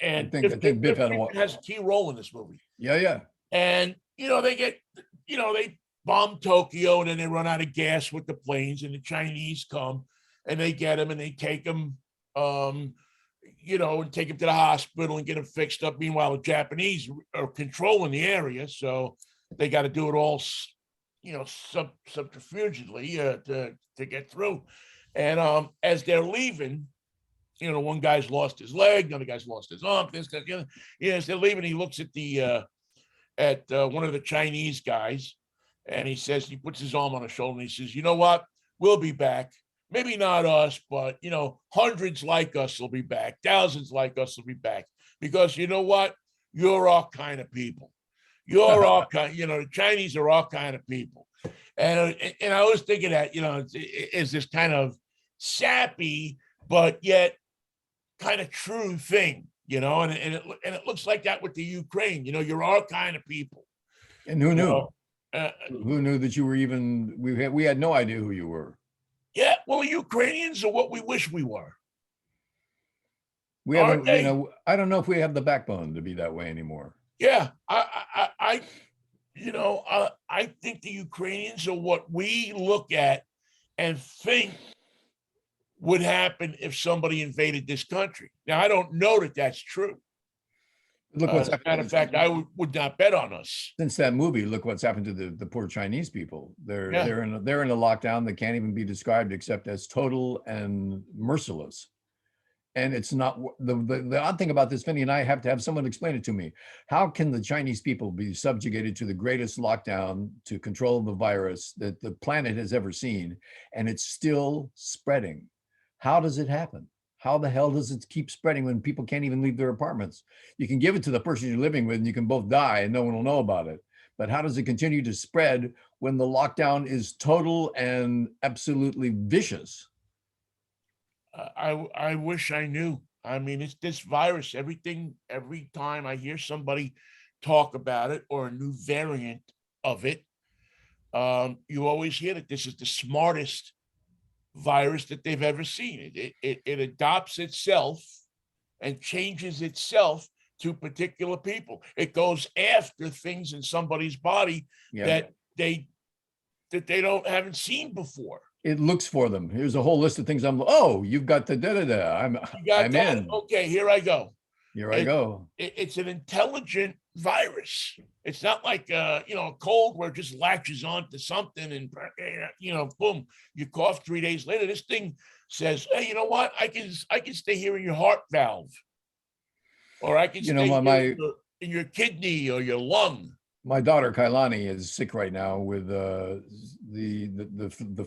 And I think Biff has a key role in this movie. Yeah. And they bomb Tokyo, and then they run out of gas with the planes, and the Chinese come and they get them and they take them, and take them to the hospital and get them fixed up. Meanwhile, the Japanese are controlling the area, so they got to do it all, subterfugely to get through. And as they're leaving, one guy's lost his leg, the other guy's lost his arm. This guy, as they're leaving, he looks at one of the Chinese guys, and he puts his arm on his shoulder, and he says, "You know what? We'll be back. Maybe not us, but hundreds like us will be back. Thousands like us will be back. Because you know what? You're our kind of people. You're our kind. The Chinese are our kind of people." And I was thinking that is this kind of sappy but yet kind of true thing, and it looks like that with the Ukraine. You're our kind of people. And who knew? Who knew that you were even? We had no idea who you were. Yeah, well, the Ukrainians are what we wish we were. We haven't, I don't know if we have the backbone to be that way anymore. Yeah, I think the Ukrainians are what we look at and think would happen if somebody invaded this country. Now, I don't know that that's true. Look what's As a happened matter to of the fact, I Chinese. would not bet on us. Since that movie. Look what's happened to the poor Chinese people. They're Yeah. they're in a lockdown that can't even be described except as total and merciless. And it's not the odd thing about this, Vinny, and I have to have someone explain it to me. How can the Chinese people be subjugated to the greatest lockdown to control the virus that the planet has ever seen, and it's still spreading? How does it happen? How the hell does it keep spreading when people can't even leave their apartments? You can give it to the person you're living with and you can both die and no one will know about it. But how does it continue to spread when the lockdown is total and absolutely vicious? I wish I knew. I mean, it's this virus. Every time I hear somebody talk about it or a new variant of it, you always hear that this is the smartest virus that they've ever seen. It adopts itself and changes itself to particular people. It goes after things in somebody's body Yeah. that they don't haven't seen before. It looks for them. Here's a whole list of things. Oh, you've got the da-da-da. You got I'm that? in. Okay, here I go. Here I go. It's an intelligent virus. It's not like a cold where it just latches onto something and boom, you cough 3 days later. This thing says, hey, you know what? I can stay here in your heart valve, or I can stay here in your kidney or your lung. My daughter Kailani is sick right now with the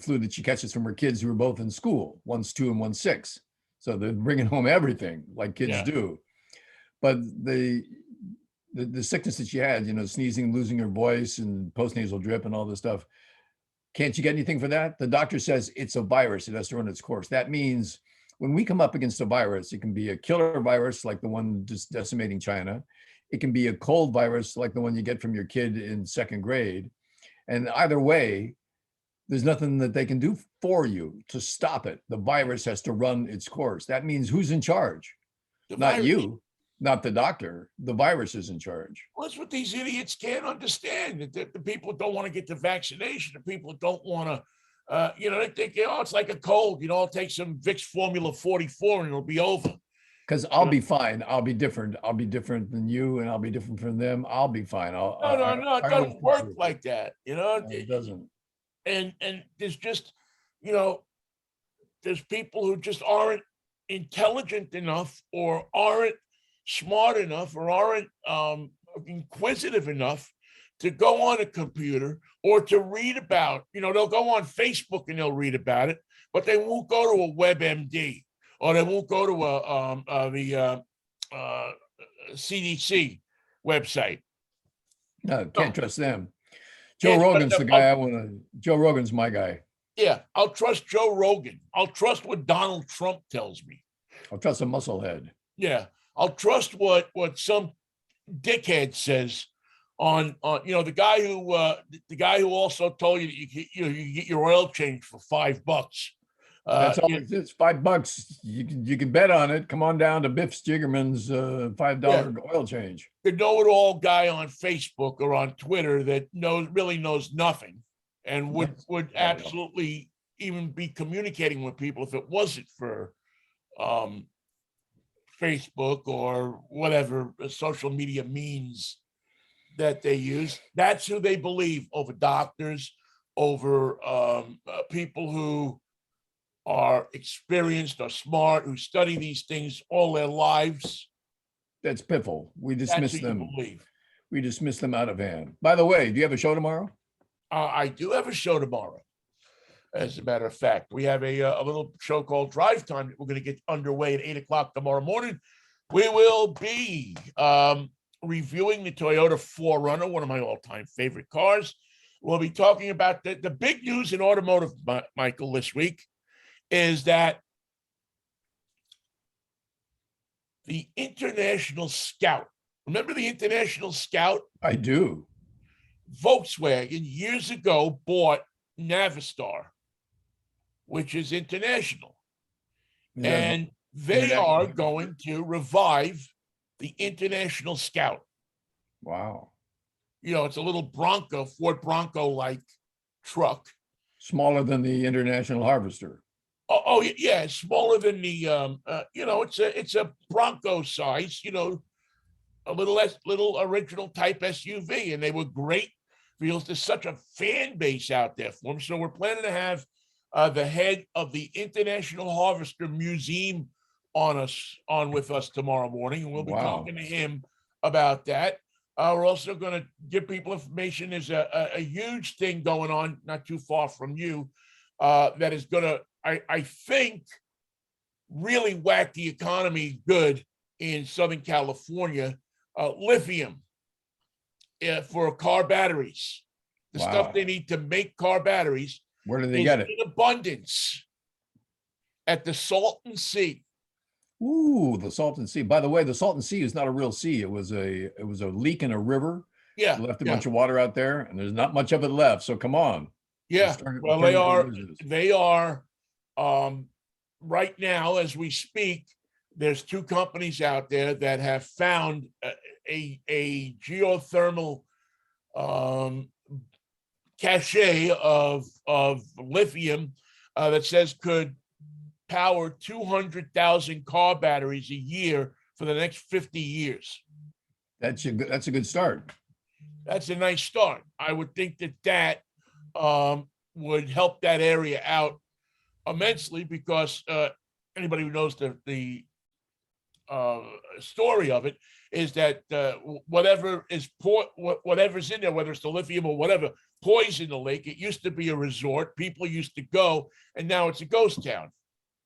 flu that she catches from her kids who are both in school. One's 2 and one's 6, so they're bringing home everything like kids do. But the sickness that she had, sneezing, losing her voice, and postnasal drip, and all this stuff. Can't you get anything for that? The doctor says it's a virus. It has to run its course. That means when we come up against a virus, it can be a killer virus like the one just decimating China. It can be a cold virus like the one you get from your kid in 2nd grade. And either way, there's nothing that they can do for you to stop it. The virus has to run its course. That means who's in charge? Not you, not the doctor. The virus is in charge. Well, that's what these idiots can't understand. That the people don't want to get the vaccination. The people don't want to, they think, it's like a cold. I'll take some Vicks Formula 44 and it'll be over. Because I'll be fine. I'll be different. I'll be different than you, and I'll be different from them. I'll be fine. No, it doesn't work like that. It doesn't. And there's just, there's people who just aren't intelligent enough, or aren't smart enough, or aren't inquisitive enough to go on a computer or to read about. They'll go on Facebook and they'll read about it, but they won't go to a WebMD. Or they won't go to the CDC website. No, can't trust them. Joe Rogan's the guy I want to. Joe Rogan's my guy. Yeah, I'll trust Joe Rogan. I'll trust what Donald Trump tells me. I'll trust a musclehead. Yeah, I'll trust what some dickhead says on the guy who also told you that you get your oil changed for $5. That's all it is. $5. You can bet on it. Come on down to Biff's Jiggerman's $5 oil change. The know-it-all guy on Facebook or on Twitter that really knows nothing, and would absolutely even be communicating with people if it wasn't for Facebook or whatever social media means that they use. That's who they believe over doctors, over people who are experienced or smart, who study these things all their lives. That's piffle. We dismiss them. Believe. We dismiss them out of hand. By the way, do you have a show tomorrow? I do have a show tomorrow. As a matter of fact, we have a little show called Drive Time that we're going to get underway at 8:00 tomorrow morning. We will be reviewing the Toyota 4Runner, one of my all-time favorite cars. We'll be talking about the big news in automotive, Michael, this week is that the International Scout, remember the International Scout? I do. Volkswagen years ago bought Navistar, which is international. Yeah. And they are going to revive the International Scout. Wow. It's a little Ford Bronco-like truck. Smaller than the International Harvester. Oh yeah, it's smaller than the it's a Bronco size, a little original type SUV, and they were great because there's such a fan base out there for them. So we're planning to have the head of the International Harvester Museum on with us tomorrow morning, and we'll be talking to him about that. We're also going to give people information. There's a huge thing going on not too far from you that is going to, I think, really whack the economy good in Southern California. Lithium for car batteries, the stuff they need to make car batteries. Where do they get it? In abundance at the Salton Sea. Ooh, the Salton Sea. By the way, the Salton Sea is not a real sea. It was a leak in a river. Yeah, it left a bunch of water out there, and there's not much of it left. So come on. Yeah, well, they are right now as we speak. There's two companies out there that have found a geothermal cache of lithium that says could power 200,000 car batteries a year for the next 50 years. That's a good start. That's a nice start. I would think that would help that area out immensely because anybody who knows the story of it is that whatever's in there, whether it's the lithium or whatever, poison the lake. It used to be a resort. People used to go, and now it's a ghost town.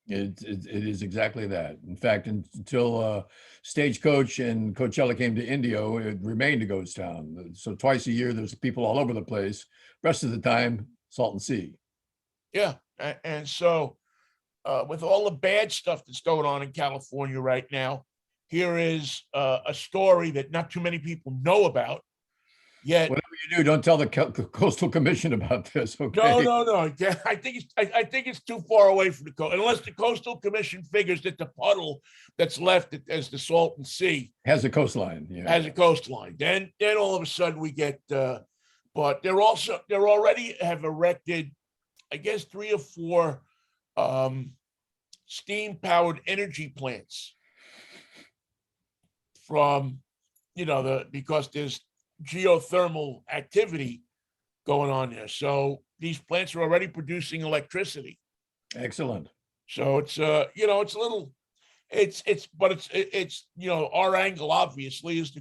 It is exactly that. In fact, until Stagecoach and Coachella came to Indio, it remained a ghost town. So twice a year, there's people all over the place. Rest of the time, Salton Sea. Yeah, and so with all the bad stuff that's going on in California right now, here is a story that not too many people know about. Yet, whatever you do, don't tell the Coastal Commission about this. Okay? No. I think it's too far away from the coast, unless the Coastal Commission figures that the puddle that's left as the Salton Sea has a coastline. Yeah, has a coastline. Then all of a sudden we get. But they're already have erected, I guess, 3 or 4 steam powered energy plants from, because there's geothermal activity going on there. So these plants are already producing electricity. Excellent. So it's it's a little, it's our angle obviously is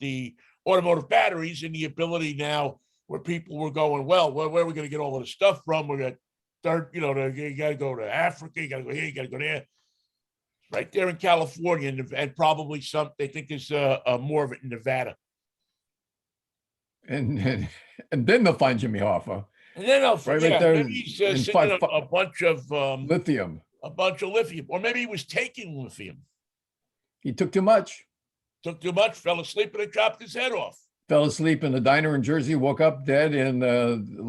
the automotive batteries and the ability now where people were going, well, where are we going to get all of the stuff from? We're going to start, you got to go to Africa, you got to go here, you got to go there. Right there in California, and probably they think there's more of it in Nevada. And then they'll find Jimmy Hoffa. And then they'll right there. Maybe he's singing a bunch of lithium. A bunch of lithium. Or maybe he was taking lithium. He took too much. Fell asleep, and it chopped his head off. Fell asleep in a diner in Jersey, woke up dead in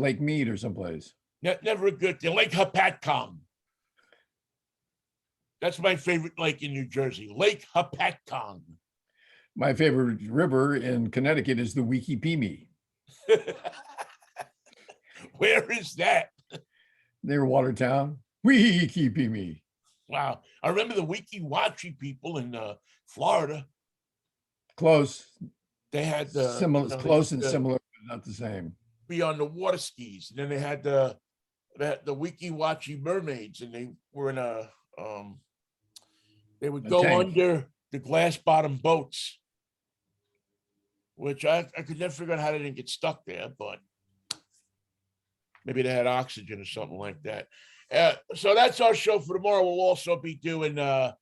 Lake Mead or someplace. Never a good thing. Lake Hopatcong. That's my favorite lake in New Jersey, Lake Hopatcong. My favorite river in Connecticut is the Wikipimi. Where is that? Near Watertown. Wikipimi. Wow. I remember the Weeki-Wachi people in Florida. Close. They had similar, close and similar, but not the same. Be on the water skis. And then they had the Weeki-Wachi mermaids, and they were in a they would go under the glass bottom boats, which I could never figure out how they didn't get stuck there, but maybe they had oxygen or something like that. So that's our show for tomorrow. We'll also be doing we're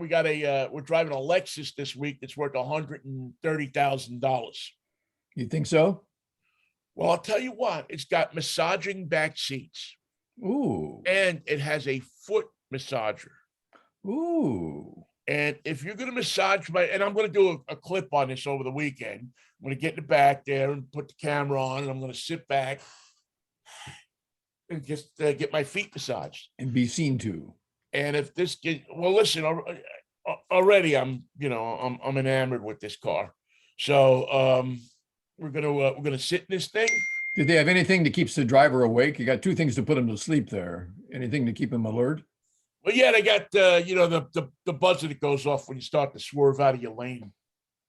driving a Lexus this week that's worth $130,000. You think so? Well, I'll tell you what, it's got massaging back seats. Ooh. And it has a foot massager. Ooh. And if you're going to massage and I'm going to do a clip on this over the weekend. I'm going to get in the back there and put the camera on, and I'm going to sit back and just get my feet massaged. And be seen to. And if this listen, already I'm enamored with this car. So we're gonna sit in this thing. Did they have anything that keeps the driver awake? You got 2 things to put him to sleep there. Anything to keep him alert? Well, yeah, they got the buzzer that goes off when you start to swerve out of your lane.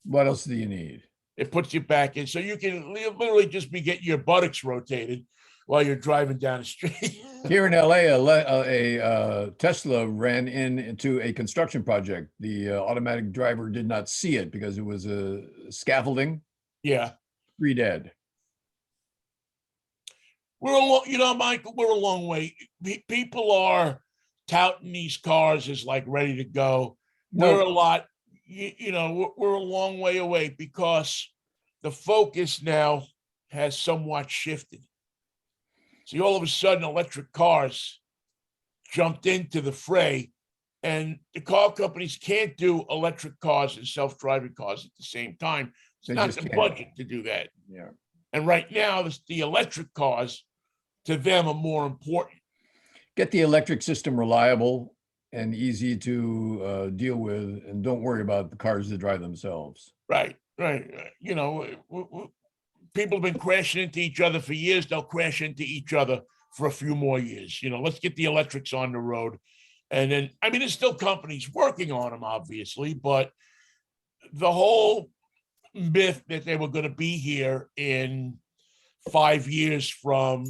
What else do you need? It puts you back in, so you can literally just be getting your buttocks rotated while you're driving down the street. Here in LA, a Tesla ran into a construction project. The automatic driver did not see it because it was a scaffolding. Yeah, 3 dead. we're a long, Michael. We're a long way. People are touting these cars as like ready to go. We're a lot, we're a long way away because the focus now has somewhat shifted. See, all of a sudden, electric cars jumped into the fray, and the car companies can't do electric cars and self-driving cars at the same time. It's They not just the can't. budget to do that. Yeah. And right now, the electric cars, to them, are more important. Get the electric system reliable and easy to deal with, and don't worry about the cars that drive themselves. Right. People have been crashing into each other for years. They'll crash into each other for a few more years. Let's get the electrics on the road. And then, there's still companies working on them, obviously, but the whole myth that they were going to be here in 5 years from,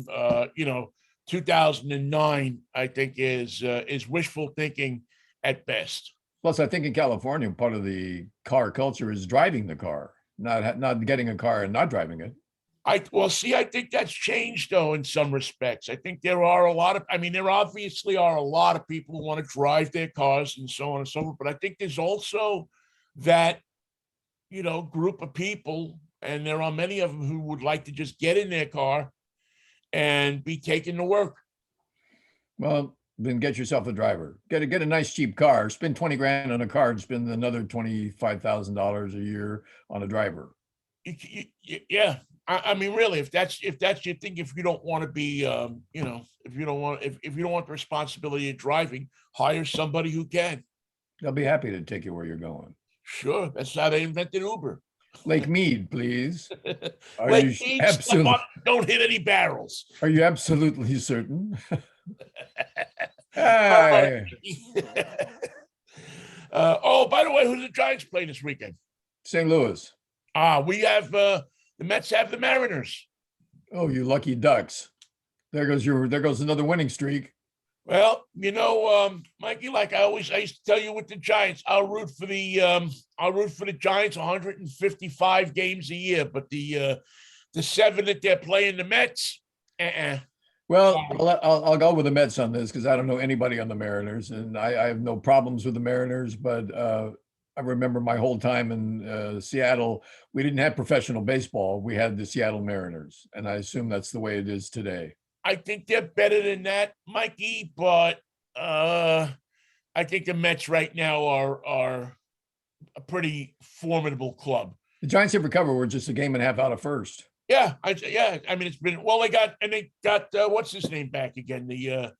2009, I think is wishful thinking at best. Plus, I think in California, part of the car culture is driving the car, not getting a car and not driving it. I think that's changed though in some respects. I think there are there obviously are a lot of people who want to drive their cars and so on and so forth. But I think there's also that, group of people, and there are many of them who would like to just get in their car and be taken to work. Well, then get yourself a driver. Get a nice cheap car. Spend 20 grand on a car and spend another $25,000 a year on a driver. Yeah. Really, if that's your thing, if you don't want to be, if you don't want the responsibility of driving, hire somebody who can. They'll be happy to take you where you're going. Sure, that's how they invented Uber. Lake Mead, please. Lake Mead, don't hit any barrels. Are you absolutely certain? Hey. By the way, who's the Giants playing this weekend? St. Louis. We have the Mets have the Mariners. Oh, you lucky ducks. There goes another winning streak. Well, Mikey, like I used to tell you with the Giants, I'll root for the Giants 155 games a year, but the 7 that they're playing the Mets. Well, I'll go with the Mets on this because I don't know anybody on the Mariners, and I have no problems with the Mariners, but I remember my whole time in Seattle, we didn't have professional baseball. We had the Seattle Mariners, and I assume that's the way it is today. I think they're better than that, Mikey, but I think the Mets right now are a pretty formidable club. The Giants have recovered. We're just a game and a half out of first. Yeah. It's been, they got what's his name back again? The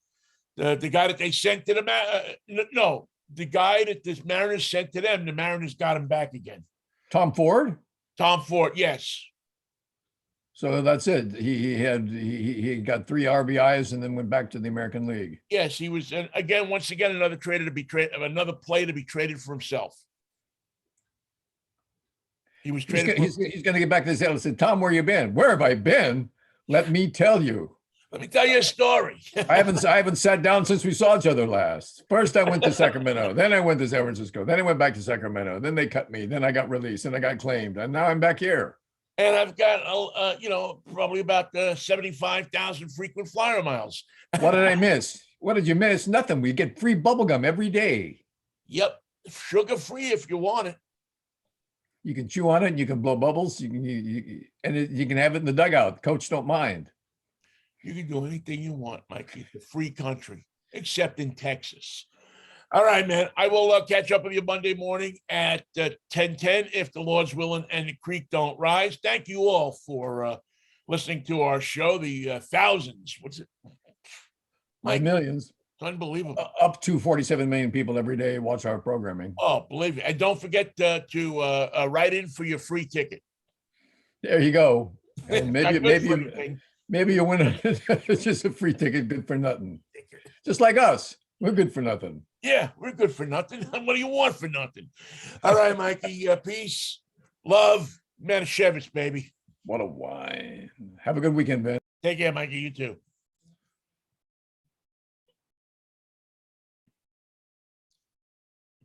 guy that they sent to the guy that the Mariners sent to them, the Mariners got him back again. Tom Ford, yes. So that's it. He got 3 RBIs and then went back to the American League. Yes, he was once again another player to be traded for himself. He was traded. He's going to get back to Seattle and say, Tom, where you been? Where have I been? Let me tell you. Let me tell you a story. I haven't sat down since we saw each other last. First, I went to Sacramento. Then I went to San Francisco. Then I went back to Sacramento. Then they cut me. Then I got released. And I got claimed. And now I'm back here. And I've got, probably about 75,000 frequent flyer miles. What did I miss? What did you miss? Nothing. We get free bubble gum every day. Yep. Sugar-free if you want it. You can chew on it. And you can blow bubbles. You can have it in the dugout. Coach don't mind. You can do anything you want, Mikey. It's a free country, except in Texas. All right, man. I will catch up with you Monday morning at 10:10 if the Lord's willing and the creek don't rise. Thank you all for listening to our show. The thousands. What's it? Millions. It's unbelievable. Up to 47 million people every day watch our programming. Oh, believe it. And don't forget to write in for your free ticket. There you go. And maybe you win it's just a free ticket, good for nothing. Just like us. We're good for nothing. Yeah, we're good for nothing. What do you want for nothing? All right, Mikey. Peace, love, Manischewitz, baby. What a wine. Have a good weekend, Ben. Take care, Mikey. You too.